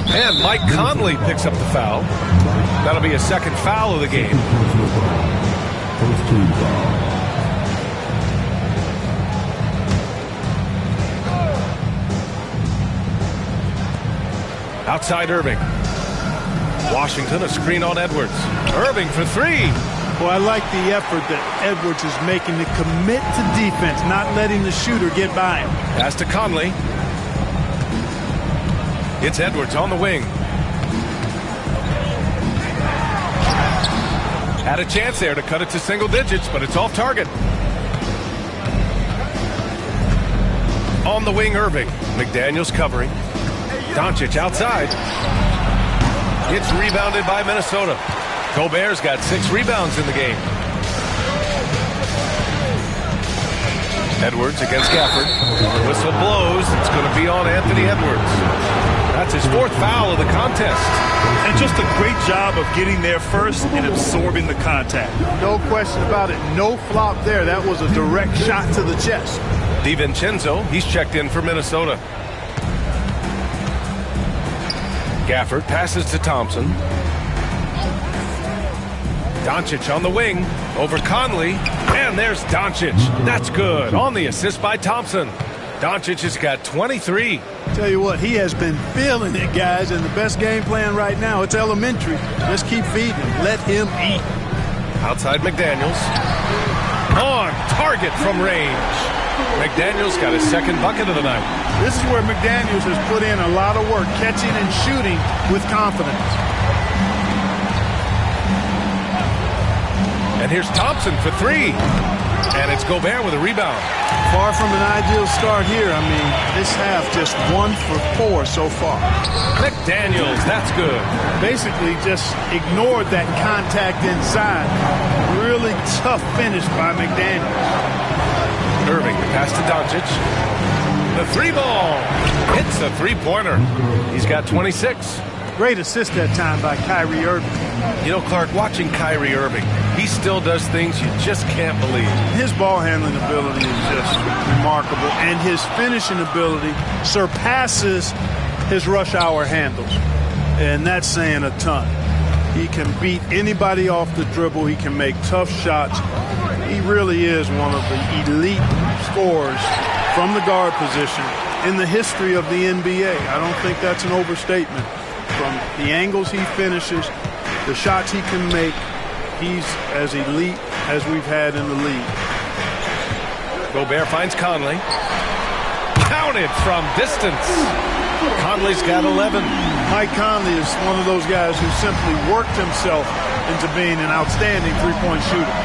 And Mike Conley picks up the foul. That'll be a second foul of the game. First team foul. Outside Irving. Washington, a screen on Edwards. Irving for 3. Well, I like the effort that Edwards is making to commit to defense, not letting the shooter get by him. Pass to Conley. It's Edwards on the wing. Had a chance there to cut it to single digits, but it's off target. On the wing, Irving. McDaniels covering. Doncic outside. It's rebounded by Minnesota. Gobert's got 6 rebounds in the game. Edwards against Gafford. Whistle blows. It's going to be on Anthony Edwards. That's his 4th foul of the contest. And just a great job of getting there first and absorbing the contact. No question about it. No flop there. That was a direct shot to the chest. DiVincenzo, he's checked in for Minnesota. Gafford passes to Thompson. Doncic on the wing over Conley. And there's Doncic. That's good. On the assist by Thompson. Doncic has got 23. Tell you what, he has been feeling it, guys, and the best game plan right now, it's elementary. Just keep feeding him. Let him eat. Outside McDaniels. On target from range. McDaniels got his 2nd bucket of the night. This is where McDaniels has put in a lot of work, catching and shooting with confidence. And here's Thompson for 3. And it's Gobert with a rebound. Far from an ideal start here. I mean, this half just 1 for 4 so far. McDaniels, that's good. Basically just ignored that contact inside. Really tough finish by McDaniels. Irving, the pass to Doncic. The 3-ball. Hits a 3-pointer. He's got 26. Great assist that time by Kyrie Irving. You know, Clark, watching Kyrie Irving, he still does things you just can't believe. His ball handling ability is just remarkable, and his finishing ability surpasses his rush hour handles. And that's saying a ton. He can beat anybody off the dribble. He can make tough shots. He really is one of the elite scorers from the guard position in the history of the NBA. I don't think that's an overstatement. From the angles he finishes, the shots he can make, he's as elite as we've had in the league. Gobert finds Conley. Counted from distance. Conley's got 11. Mike Conley is one of those guys who simply worked himself into being an outstanding three-point shooter.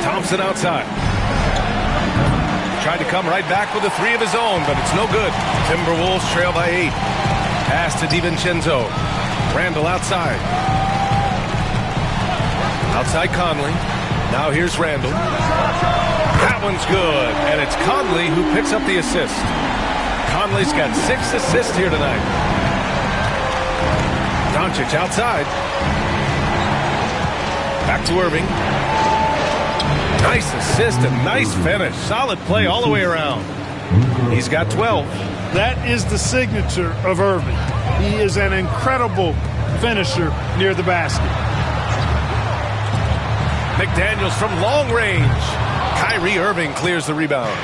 Thompson outside. Tried to come right back with a 3 of his own, but it's no good. Timberwolves trail by 8. Pass to DiVincenzo. Randle outside. Outside Conley. Now here's Randle. That one's good, and it's Conley who picks up the assist. Conley's got 6 assists here tonight. Doncic outside. Back to Irving. Nice assist and nice finish. Solid play all the way around. He's got 12. That is the signature of Irving. He is an incredible finisher near the basket. McDaniels from long range. Kyrie Irving clears the rebound.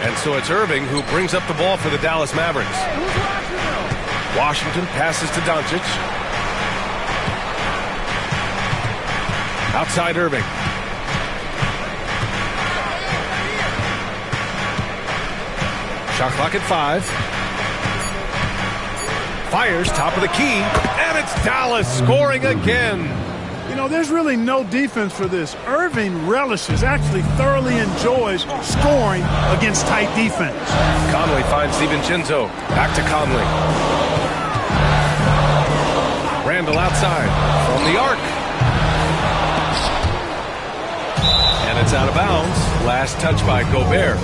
And so it's Irving who brings up the ball for the Dallas Mavericks. Washington passes to Doncic. Outside Irving. Shot clock at 5. Fires top of the key. And it's Dallas scoring again. You know, there's really no defense for this. Irving relishes, actually thoroughly enjoys scoring against tight defense. Conley finds DiVincenzo. Back to Conley. Randle outside from the arc. And it's out of bounds. Last touch by Gobert.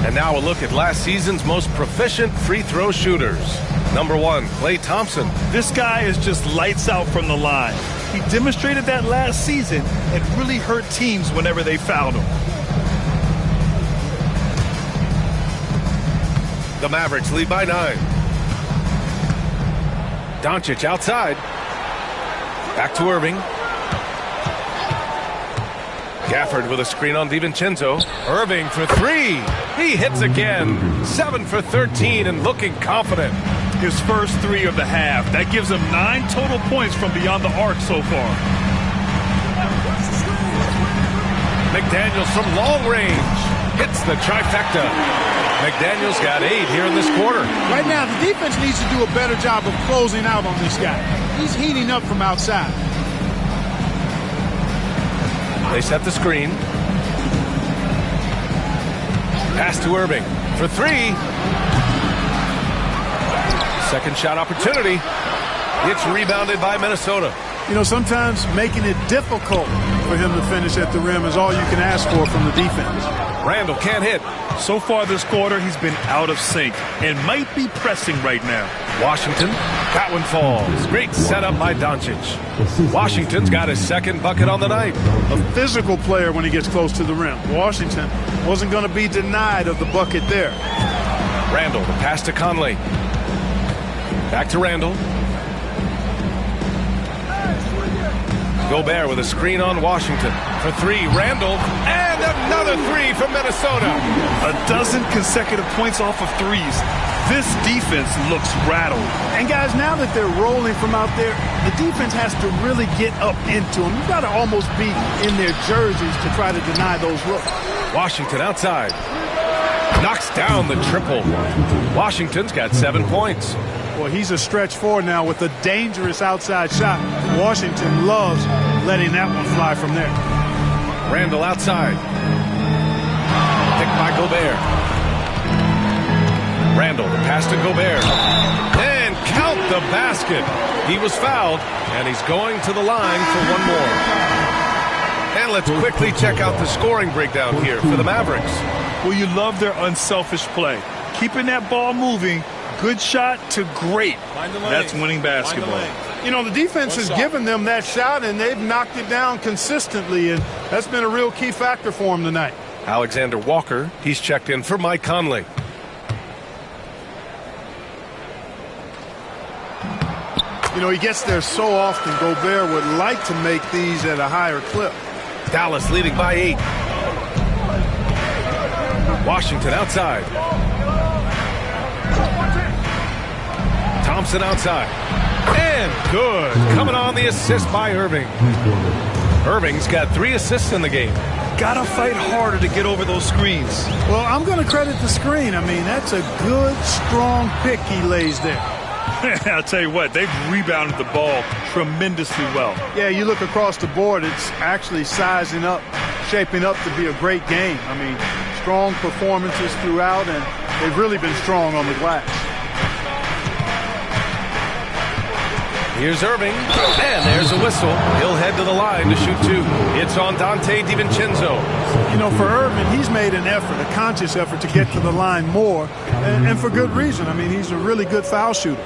And now a look at last season's most proficient free throw shooters. Number 1, Klay Thompson. This guy is just lights out from the line. He demonstrated that last season and really hurt teams whenever they fouled him. The Mavericks lead by 9. Doncic outside. Back to Irving. Gafford with a screen on DiVincenzo. Irving for 3. He hits again. 7 for 13 and looking confident. His first 3 of the half. That gives him 9 total points from beyond the arc so far. McDaniels from long range. Hits the trifecta. McDaniel's got 8 here in this quarter. Right now, the defense needs to do a better job of closing out on this guy. He's heating up from outside. They set the screen. Pass to Irving for 3. Second shot opportunity. It's rebounded by Minnesota. You know, sometimes making it difficult for him to finish at the rim is all you can ask for from the defense. Randle can't hit. So far this quarter, he's been out of sync and might be pressing right now. Washington, that one falls. Great setup by Doncic. Washington's got his second bucket on the night. A physical player when he gets close to the rim. Washington wasn't going to be denied of the bucket there. Randle, the pass to Conley. Back to Randle. Gobert with a screen on Washington. For 3, Randle. And another 3 from Minnesota. A dozen consecutive points off of threes. This defense looks rattled. And guys, now that they're rolling from out there, the defense has to really get up into them. You've got to almost be in their jerseys to try to deny those looks. Washington outside. Knocks down the triple. Washington's got 7 points. Well, he's a stretch 4 now with a dangerous outside shot. Washington loves letting that one fly from there. Randle outside. Picked by Gobert. Randle, the pass to Gobert. And count the basket. He was fouled, and he's going to the line for one more. And let's quickly check out the scoring breakdown here for the Mavericks. Well, you love their unselfish play. Keeping that ball moving. Good shot to great. That's winning basketball. You know, the defense has given them that shot, and they've knocked it down consistently, and that's been a real key factor for them tonight. Alexander Walker, he's checked in for Mike Conley. You know, he gets there so often. Gobert would like to make these at a higher clip. Dallas leading by 8. Washington outside. Thompson outside. And good. Coming on the assist by Irving. Irving's got 3 assists in the game. Gotta fight harder to get over those screens. Well, I'm going to credit the screen. I mean, that's a good, strong pick he lays there. I'll tell you what, they've rebounded the ball tremendously well. Yeah, you look across the board, it's actually sizing up, shaping up to be a great game. I mean, strong performances throughout, and they've really been strong on the glass. Here's Irving, and there's a whistle. He'll head to the line to shoot 2. It's on Dante DiVincenzo. You know, for Irving, he's made an effort, a conscious effort to get to the line more, and for good reason. I mean, he's a really good foul shooter.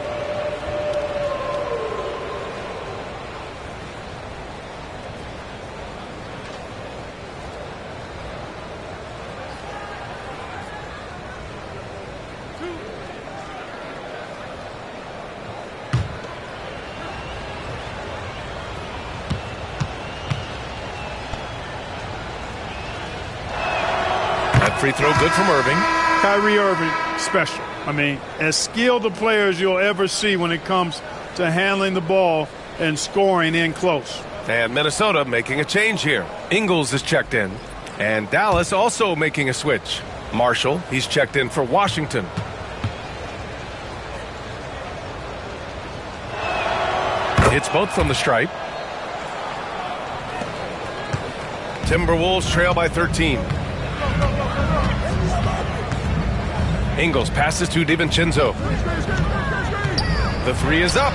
Free throw good from Irving. Kyrie Irving, special. I mean, as skilled a player as you'll ever see when it comes to handling the ball and scoring in close. And Minnesota making a change here. Ingles is checked in. And Dallas also making a switch. Marshall, he's checked in for Washington. It's both from the stripe. Timberwolves trail by 13. Ingles passes to DiVincenzo. The 3 is up.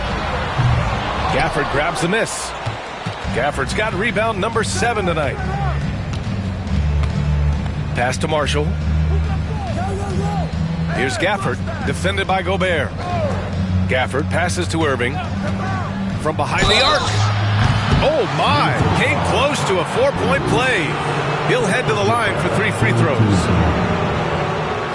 Gafford grabs the miss. Gafford's got rebound number 7 tonight. Pass to Marshall. Here's Gafford, defended by Gobert. Gafford passes to Irving. From behind the arc. Oh my, came close to a 4-point play. He'll head to the line for 3 free throws.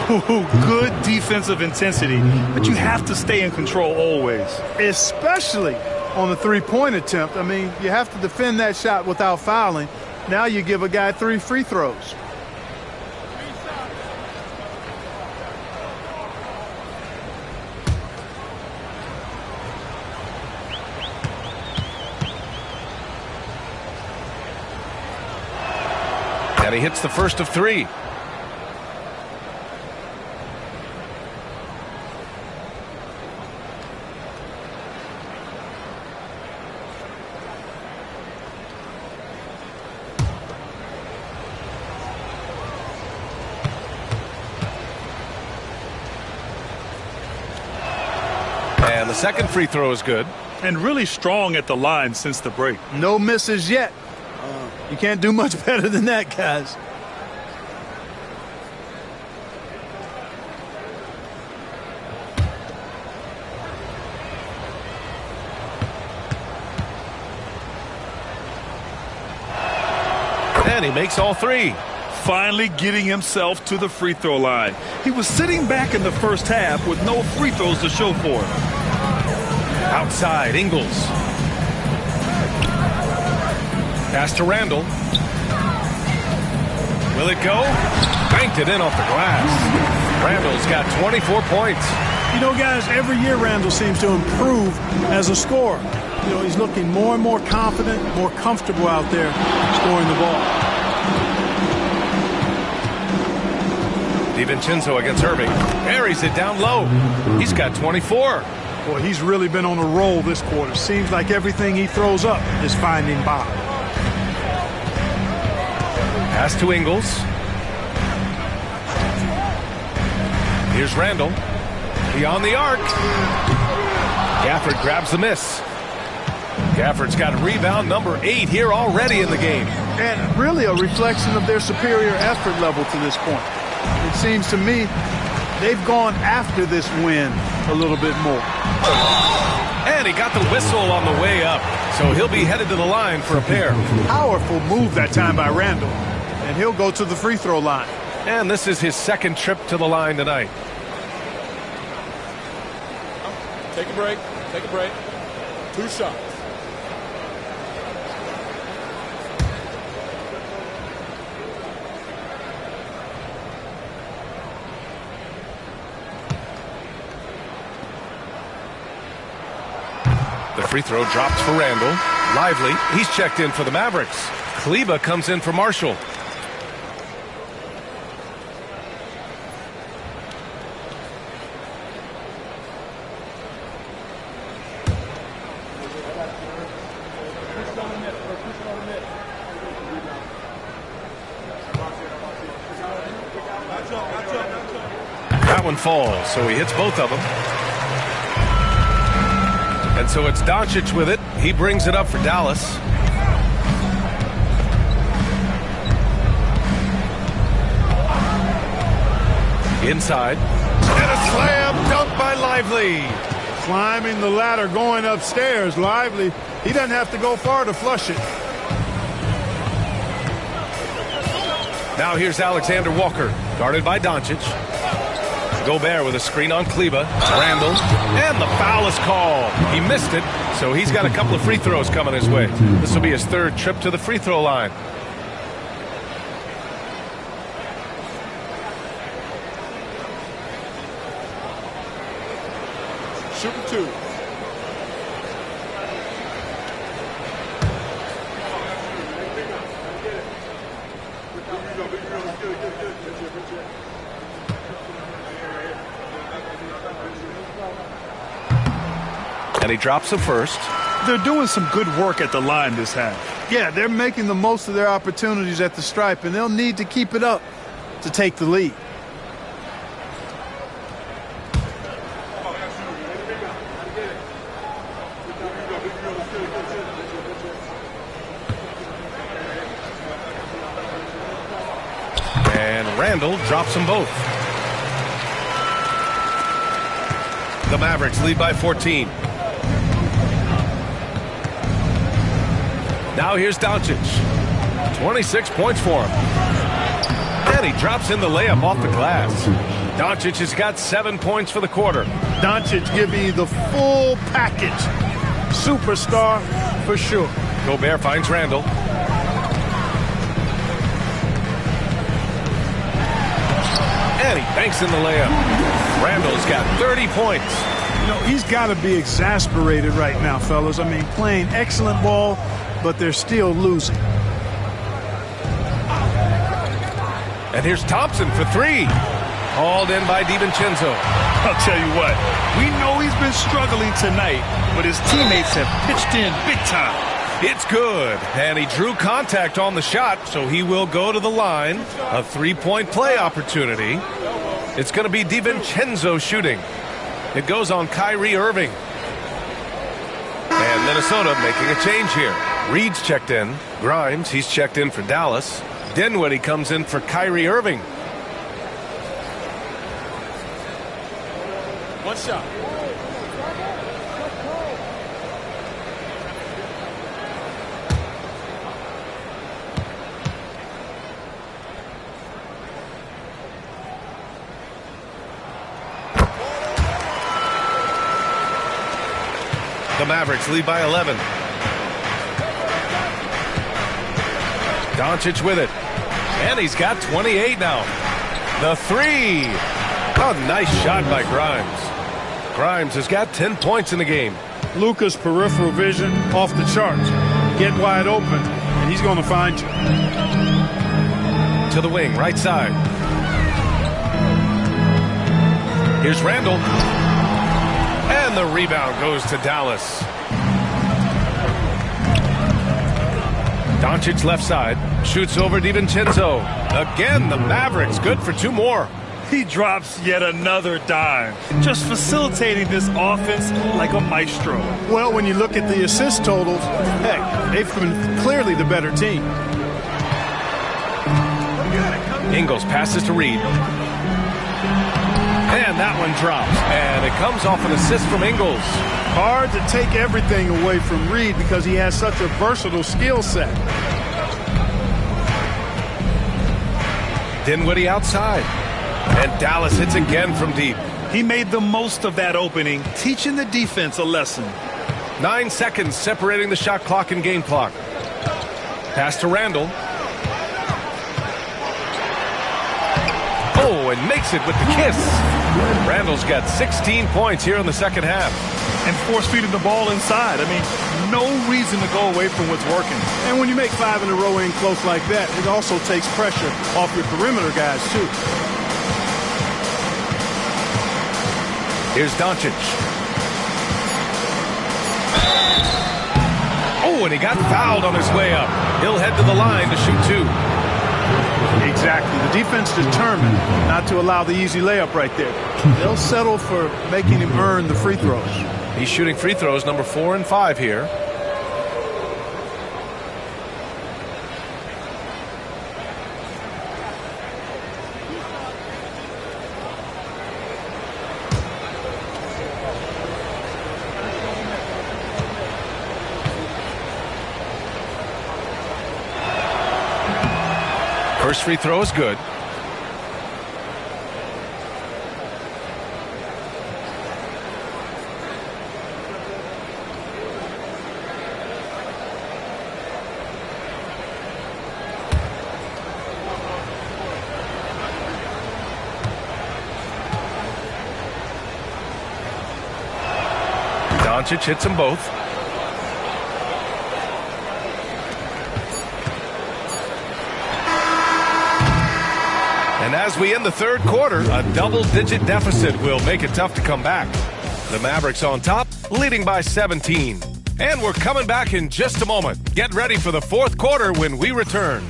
Good defensive intensity, but you have to stay in control always. Especially on the 3-point attempt. I mean, you have to defend that shot without fouling. Now you give a guy 3 free throws. And he hits the first of 3. And the second free throw is good. And really strong at the line since the break. No misses yet. You can't do much better than that, guys. And he makes all three. Finally getting himself to the free throw line. He was sitting back in the first half with no free throws to show for it. Outside, Ingles. Pass to Randle. Will it go? Banked it in off the glass. Randle's got 24 points. You know, guys, every year Randle seems to improve as a scorer. You know, he's looking more and more confident, more comfortable out there scoring the ball. DiVincenzo against Irving. Buries it down low. He's got 24. Boy, he's really been on a roll this quarter. Seems like everything he throws up is finding bottom. Pass to Ingles. Here's Randle. Beyond the arc. Gafford grabs the miss. Gafford's got rebound number 8 here already in the game. And really a reflection of their superior effort level to this point. It seems to me they've gone after this win a little bit more. And he got the whistle on the way up, so he'll be headed to the line for a pair. Powerful move that time by Randle, and he'll go to the free throw line. And this is his second trip to the line tonight. Take a break. Take a break. 2 shots. The free throw drops for Randle. Lively, he's checked in for the Mavericks. Kleba comes in for Marshall. That one falls, so he hits both of them. And so it's Doncic with it. He brings it up for Dallas. Inside. And a slam dunk by Lively. Climbing the ladder, going upstairs. Lively, he doesn't have to go far to flush it. Now here's Alexander Walker, guarded by Doncic. Gobert with a screen on Kleba. Randle. And the foul is called. He missed it, so he's got a couple of free throws coming his way. This will be his third trip to the free throw line. Shooting 2. And he drops the first. They're doing some good work at the line this half. Yeah, they're making the most of their opportunities at the stripe, and they'll need to keep it up to take the lead. And Randle drops them both. The Mavericks lead by 14. Now here's Doncic. 26 points for him. And he drops in the layup off the glass. Doncic has got 7 points for the quarter. Doncic giving you the full package. Superstar for sure. Gobert finds Randle. And he banks in the layup. Randle's got 30 points. You know, he's got to be exasperated right now, fellas. I mean, playing excellent ball, but they're still losing. And here's Thompson for 3. Hauled in by DiVincenzo. I'll tell you what, we know he's been struggling tonight, but his teammates have pitched in big time. It's good. And he drew contact on the shot, so he will go to the line. A 3-point play opportunity. It's going to be DiVincenzo shooting. It goes on Kyrie Irving. Minnesota making a change here. Reed's checked in. Grimes, he's checked in for Dallas. Dinwiddie comes in for Kyrie Irving. One shot. The Mavericks lead by 11. Doncic with it. And he's got 28 now. The three. A nice shot by Grimes. Grimes has got 10 points in the game. Luka's peripheral vision off the charts. Get wide open, and he's going to find you. To the wing, right side. Here's Randle. And the rebound goes to Dallas. Doncic left side. Shoots over DiVincenzo. Again, the Mavericks good for 2 more. He drops yet another dime. Just facilitating this offense like a maestro. Well, when you look at the assist totals, heck, they've been clearly the better team. Ingles passes to Reed. And that one drops. And it comes off an assist from Ingles. Hard to take everything away from Reed because he has such a versatile skill set. Dinwiddie outside. And Dallas hits again from deep. He made the most of that opening, teaching the defense a lesson. 9 seconds separating the shot clock and game clock. Pass to Randle. Oh, and makes it with the kiss. Randle's got 16 points here in the second half. And force-feeding the ball inside. I mean, no reason to go away from what's working. And when you make 5 in a row in close like that, it also takes pressure off your perimeter guys, too. Here's Doncic. Oh, and he got fouled on his way up. He'll head to the line to shoot 2. Exactly. The defense determined not to allow the easy layup right there. They'll settle for making him earn the free throws. He's shooting free throws number 4 and 5 here. First free throw is good. Doncic hits them both. And as we end the third quarter, a double-digit deficit will make it tough to come back. The Mavericks on top, leading by 17. And we're coming back in just a moment. Get ready for the fourth quarter when we return.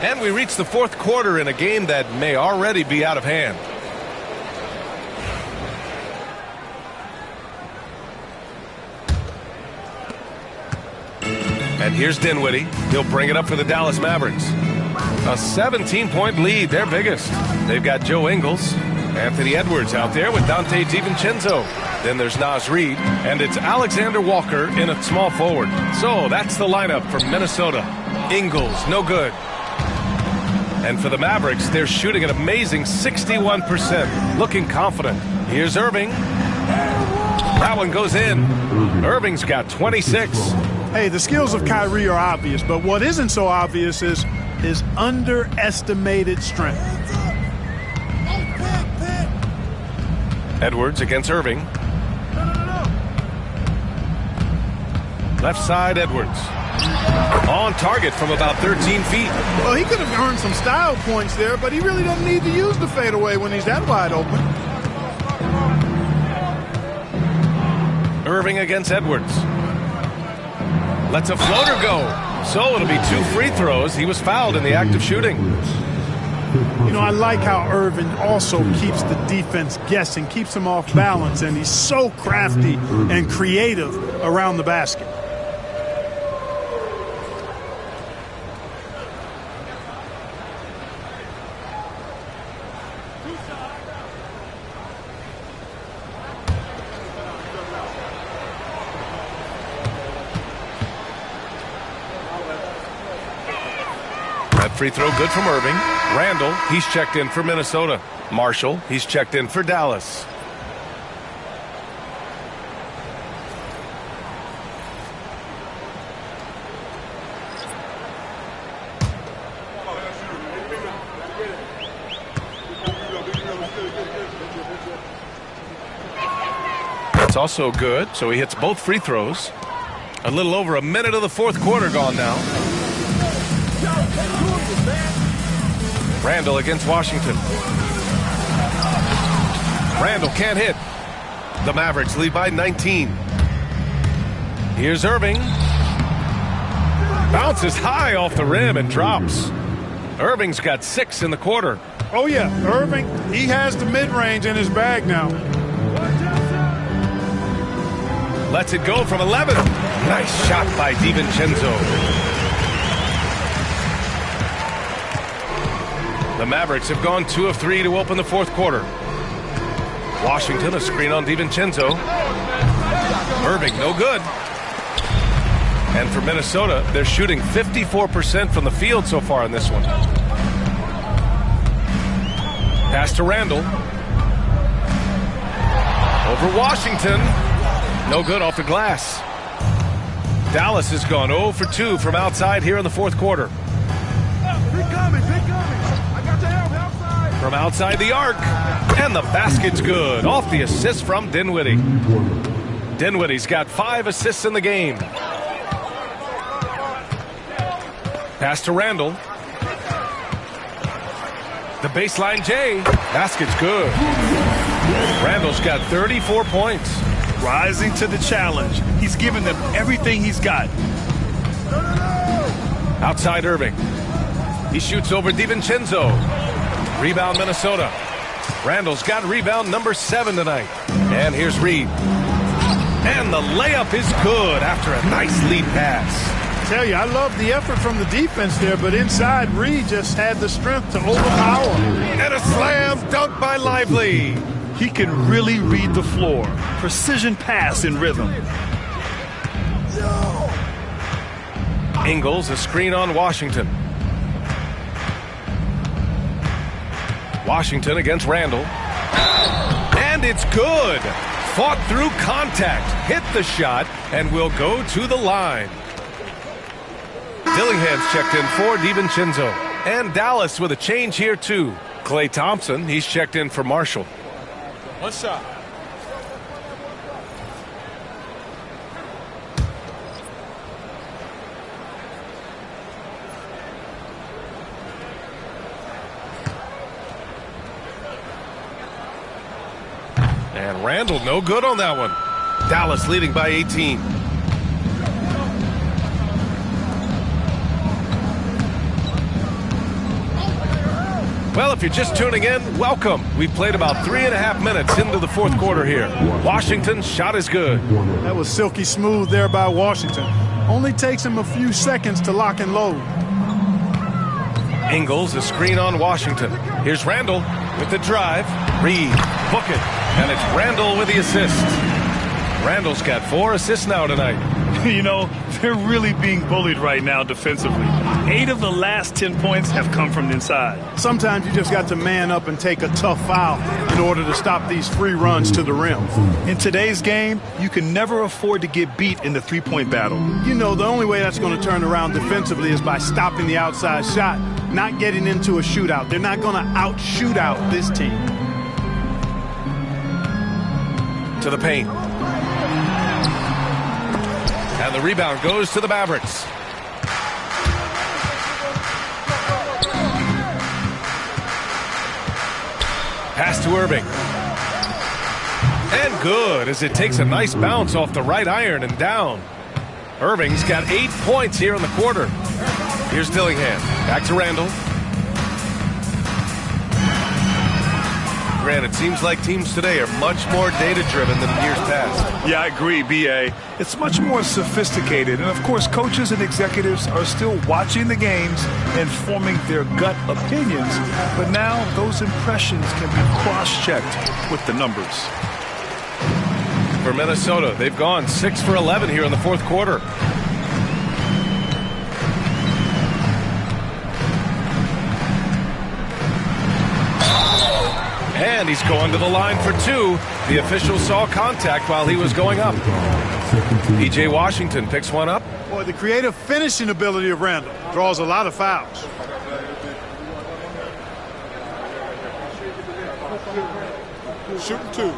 And we reach the fourth quarter in a game that may already be out of hand. And here's Dinwiddie. He'll bring it up for the Dallas Mavericks. A 17-point lead, their biggest. They've got Joe Ingles, Anthony Edwards out there with Dante DiVincenzo. Then there's Naz Reid, and it's Alexander Walker in a small forward. So that's the lineup for Minnesota. Ingles, no good. And for the Mavericks, they're shooting an amazing 61%, looking confident. Here's Irving. That one goes in. Irving's got 26. Hey, the skills of Kyrie are obvious, but what isn't so obvious is his underestimated strength. Edwards against Irving. Left side, Edwards. On target from about 13 feet. Well, he could have earned some style points there, but he really doesn't need to use the fadeaway when he's that wide open. Irving against Edwards. Lets a floater go. So it'll be 2 free throws. He was fouled in the act of shooting. You know, I like how Irving also keeps the defense guessing, keeps them off balance, and he's so crafty and creative around the basket. Free throw good from Irving. Randle, he's checked in for Minnesota. Marshall, he's checked in for Dallas. That's also good, so he hits both free throws. A little over a minute of the fourth quarter gone now. Randle against Washington. Randle can't hit. The Mavericks lead by 19. Here's Irving. Bounces high off the rim and drops. Irving's got 6 in the quarter. Oh, yeah, Irving, he has the mid-range in his bag now. Lets it go from 11. Nice shot by DiVincenzo. The Mavericks have gone 2 of 3 to open the fourth quarter. Washington, a screen on DiVincenzo. Irving, no good. And for Minnesota, they're shooting 54% from the field so far in this one. Pass to Randle. Over Washington. No good off the glass. Dallas has gone 0 for 2 from outside here in the fourth quarter. From outside the arc, and the basket's good. Off the assist from Dinwiddie. Dinwiddie's got 5 assists in the game. Pass to Randle. The baseline J. Basket's good. Randle's got 34 points. Rising to the challenge. He's given them everything he's got. Outside Irving. He shoots over DiVincenzo. Rebound Minnesota. Randle's got rebound number 7 tonight. And here's Reed. And the layup is good after a nice lead pass. Tell you, I love the effort from the defense there, but inside Reed just had the strength to overpower. And a slam dunk by Lively. He can really read the floor. Precision pass in rhythm. Ingles, a screen on Washington. Washington against Randle. And it's good. Fought through contact, hit the shot, and will go to the line. Dillingham's checked in for DiVincenzo. And Dallas with a change here too. Klay Thompson, he's checked in for Marshall. One shot. And Randle, no good on that one. Dallas leading by 18. Well, if you're just tuning in, welcome. We've played about 3.5 minutes into the fourth quarter here. Washington's shot is good. That was silky smooth there by Washington. Only takes him a few seconds to lock and load. Ingles, a screen on Washington. Here's Randle with the drive. Reed, book it. And it's Randle with the assist. Randle's got 4 assists now tonight. You know, they're really being bullied right now defensively. 8 of the last 10 points have come from inside. Sometimes you just got to man up and take a tough foul in order to stop these free runs to the rim. In today's game, you can never afford to get beat in the three-point battle. You know, the only way that's going to turn around defensively is by stopping the outside shot, not getting into a shootout. They're not going to out-shoot out this team. To the paint. And the rebound goes to the Mavericks. Pass to Irving. And good as it takes a nice bounce off the right iron and down. Irving's got 8 points here in the quarter. Here's Dillingham. Back to Randle. Grant, it seems like teams today are much more data-driven than in years past. Yeah, I agree, B.A. It's much more sophisticated. And, of course, coaches and executives are still watching the games and forming their gut opinions. But now those impressions can be cross-checked with the numbers. For Minnesota, they've gone 6 for 11 here in the fourth quarter. And he's going to the line for 2. The official saw contact while he was going up. P.J. Washington picks one up. Boy, the creative finishing ability of Randle draws a lot of fouls. Shooting 2.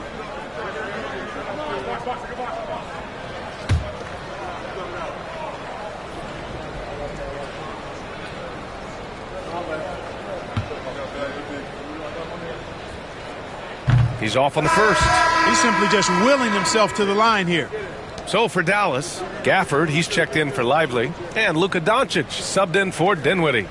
He's off on the first. He's simply just willing himself to the line here. So for Dallas, Gafford, he's checked in for Lively. And Luka Doncic subbed in for Dinwiddie.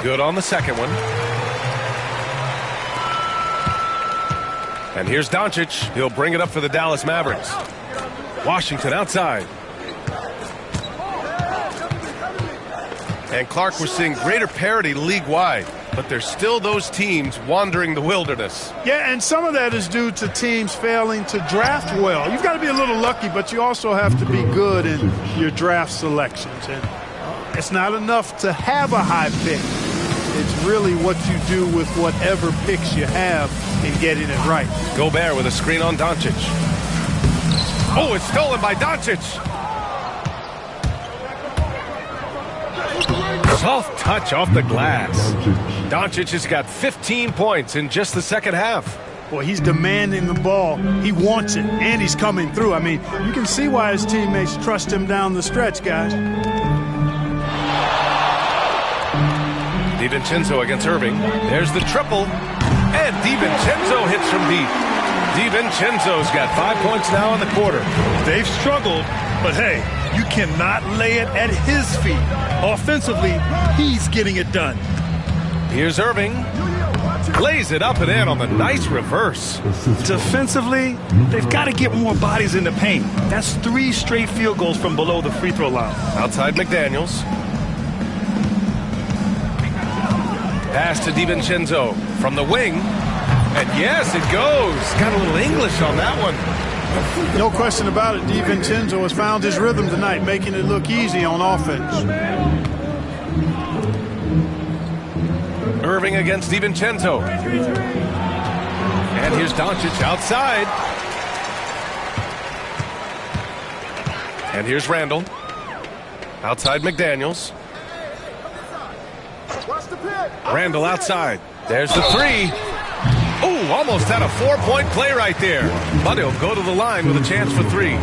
Good on the second one. And here's Doncic. He'll bring it up for the Dallas Mavericks. Washington outside. And Clark, we're seeing greater parity league-wide, but there's still those teams wandering the wilderness. Yeah, and some of that is due to teams failing to draft well. You've got to be a little lucky, but you also have to be good in your draft selections. And it's not enough to have a high pick. It's really what you do with whatever picks you have in getting it right. Gobert with a screen on Doncic. Oh, it's stolen by Doncic. Soft touch off the glass. Doncic has got 15 points in just the second half. Boy, he's demanding the ball. He wants it, and he's coming through. I mean, you can see why his teammates trust him down the stretch, guys. DiVincenzo against Irving. There's the triple. And DiVincenzo hits from deep. DiVincenzo's got 5 points now in the quarter. They've struggled, but hey, you cannot lay it at his feet. Offensively, he's getting it done. Here's Irving. Lays it up and in on the nice reverse. Defensively, they've got to get more bodies in the paint. That's 3 straight field goals from below the free throw line. Outside McDaniels. Pass to DiVincenzo from the wing. And yes, it goes. Got a little English on that one. No question about it. DiVincenzo has found his rhythm tonight, making it look easy on offense. Irving against DiVincenzo. And here's Doncic outside. And here's Randle. Outside McDaniels. Randle outside. There's the 3. Oh, almost had a 4-point play right there. But he'll go to the line with a chance for 3.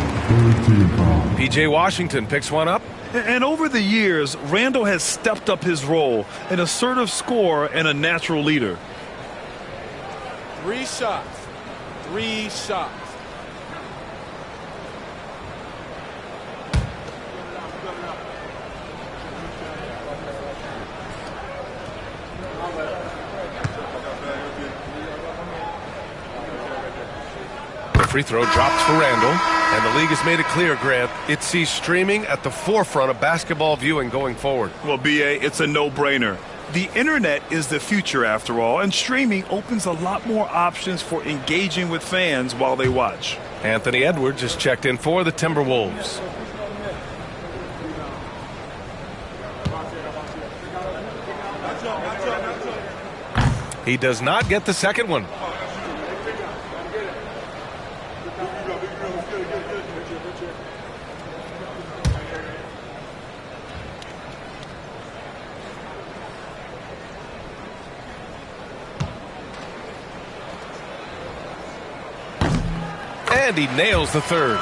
P.J. Washington picks one up. And over the years, Randle has stepped up his role, an assertive scorer and a natural leader. 3 shots. 3 shots. Free throw dropped for Randle, and the league has made it clear, Grant, it sees streaming at the forefront of basketball viewing going forward. Well, B.A., it's a no-brainer. The internet is the future, after all, and streaming opens a lot more options for engaging with fans while they watch. Anthony Edwards is checked in for the Timberwolves. He does not get the second one. And he nails the third.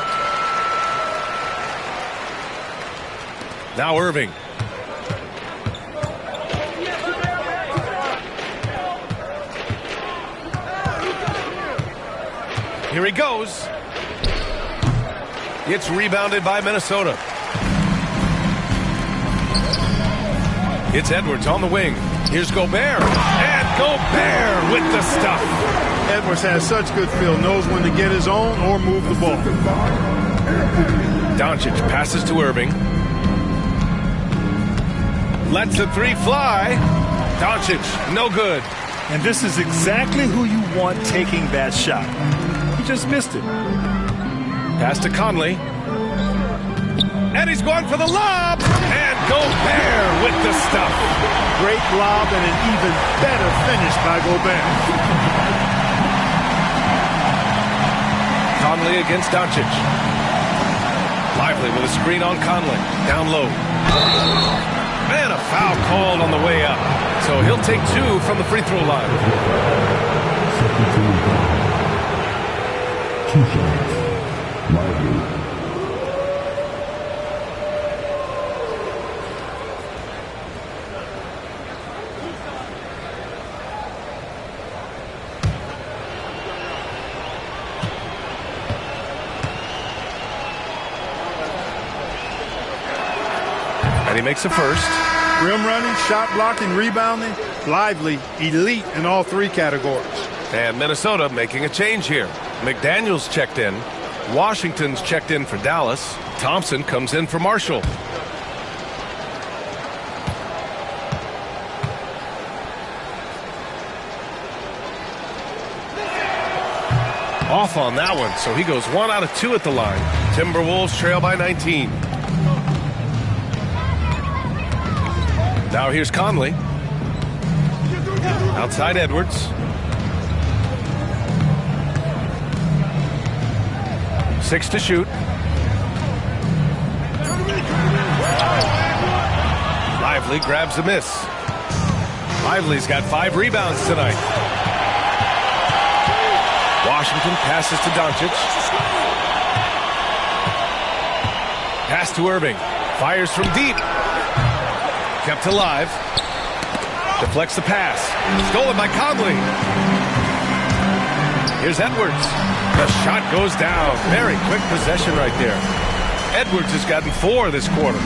Now Irving. Here he goes. It's rebounded by Minnesota. It's Edwards on the wing. Here's Gobert. And Gobert with the stuff. Edwards has such good feel, knows when to get his own or move the ball. Doncic passes to Irving. Lets the three fly. Doncic, no good. And this is exactly who you want taking that shot. He just missed it. Pass to Conley. And he's going for the lob. And Gobert with the stuff. Great lob and an even better finish by Gobert. Conley against Doncic. Lively with a screen on Conley. Down low. And a foul called on the way up. So he'll take 2 from the free throw line. 2 shots. Lively. And he makes a first. Rim running, shot blocking, rebounding, Lively, elite in all 3 categories. And Minnesota making a change here. McDaniels checked in. Washington's checked in for Dallas. Thompson comes in for Marshall. Off on that one, so he goes 1 out of 2 at the line. Timberwolves trail by 19. Now here's Conley. Outside Edwards. Six to shoot. Lively grabs the miss. Lively's got 5 rebounds tonight. Washington passes to Doncic. Pass to Irving. Fires from deep. Kept alive. Deflects the pass. Stolen by Conley. Here's Edwards. The shot goes down. Very quick possession right there. Edwards has gotten 4 this quarter.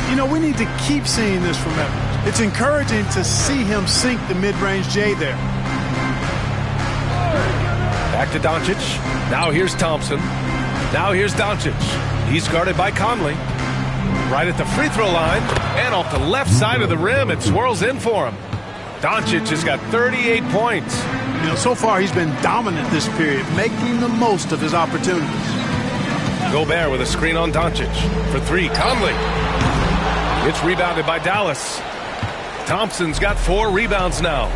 You know, we need to keep seeing this from Edwards. It's encouraging to see him sink the mid-range J there. Back to Doncic. Now here's Thompson. Now here's Doncic. He's guarded by Conley. Right at the free throw line. And off the left side of the rim, it swirls in for him. Doncic has got 38 points. You know, so far he's been dominant this period, making the most of his opportunities. Gobert with a screen on Doncic. For 3, Conley. It's rebounded by Dallas. Thompson's got 4 rebounds now.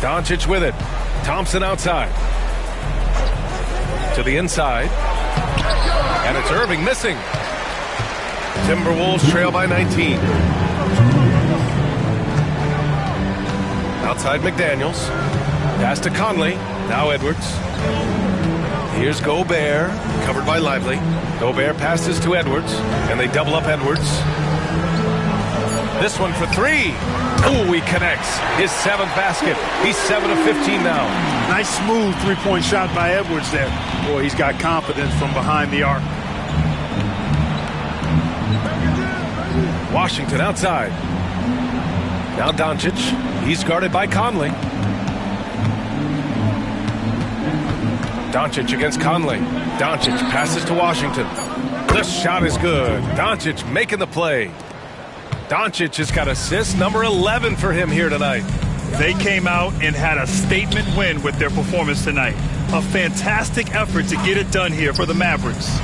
Doncic with it. Thompson outside. To the inside. And it's Irving missing. Timberwolves trail by 19. Outside McDaniels. Pass to Conley. Now Edwards. Here's Gobert. Covered by Lively. Gobert passes to Edwards. And they double up Edwards. This one for 3. Oh, he connects. His 7th basket. He's 7 of 15 now. Nice smooth 3-point shot by Edwards there. Boy, he's got confidence from behind the arc. Washington outside. Now Doncic. He's guarded by Conley. Doncic against Conley. Doncic passes to Washington. The shot is good. Doncic making the play. Doncic has got assist number 11 for him here tonight. They came out and had a statement win with their performance tonight. A fantastic effort to get it done here for the Mavericks.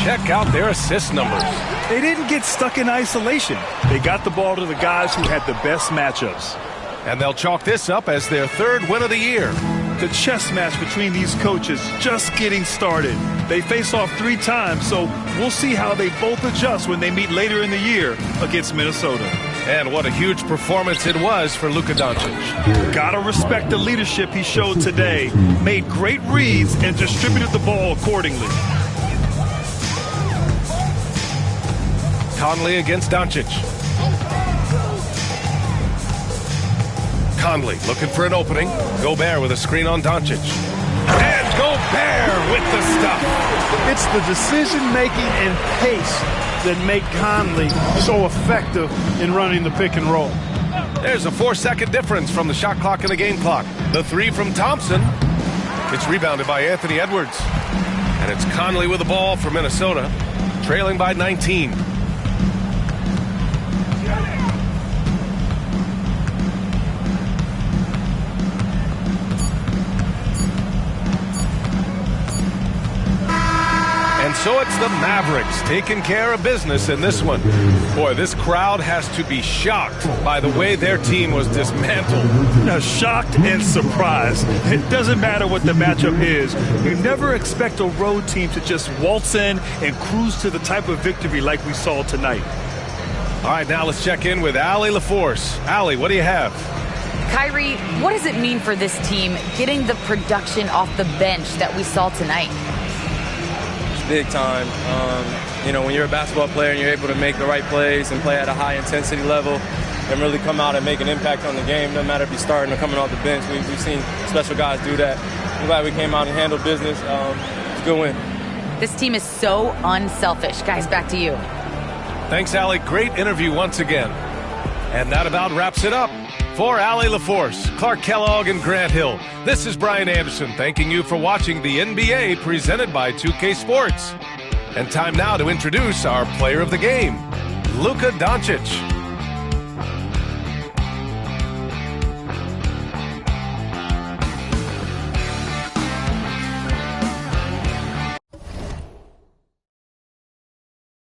Check out their assist numbers. They didn't get stuck in isolation. They got the ball to the guys who had the best matchups. And they'll chalk this up as their 3rd win of the year. The chess match between these coaches just getting started. They face off 3 times, so we'll see how they both adjust when they meet later in the year against Minnesota. And what a huge performance it was for Luka Doncic. Gotta respect the leadership he showed today. Made great reads and distributed the ball accordingly. Conley against Doncic. Conley looking for an opening. Gobert with a screen on Doncic. And Gobert with the stuff. It's the decision-making and pace that make Conley so effective in running the pick and roll. There's a 4-second difference from the shot clock and the game clock. The three from Thompson. It's rebounded by Anthony Edwards. And it's Conley with the ball for Minnesota, trailing by 19. So it's the Mavericks taking care of business in this one. Boy, this crowd has to be shocked by the way their team was dismantled. Now, shocked and surprised. It doesn't matter what the matchup is. You never expect a road team to just waltz in and cruise to the type of victory like we saw tonight. All right, now let's check in with Allie LaForce. Allie, what do you have? Kyrie, what does it mean for this team getting the production off the bench that we saw tonight? Big time. You know, when you're a basketball player and you're able to make the right plays and play at a high intensity level and really come out and make an impact on the game, no matter if you're starting or coming off the bench. We've seen special guys do that. I'm glad we came out and handled business. It's a good win. This team is so unselfish. Guys, back to you. Thanks, Allie. Great interview once again. And that about wraps it up. For Allie LaForce, Clark Kellogg, and Grant Hill, this is Brian Anderson thanking you for watching the NBA presented by 2K Sports. And time now to introduce our player of the game, Luka Doncic.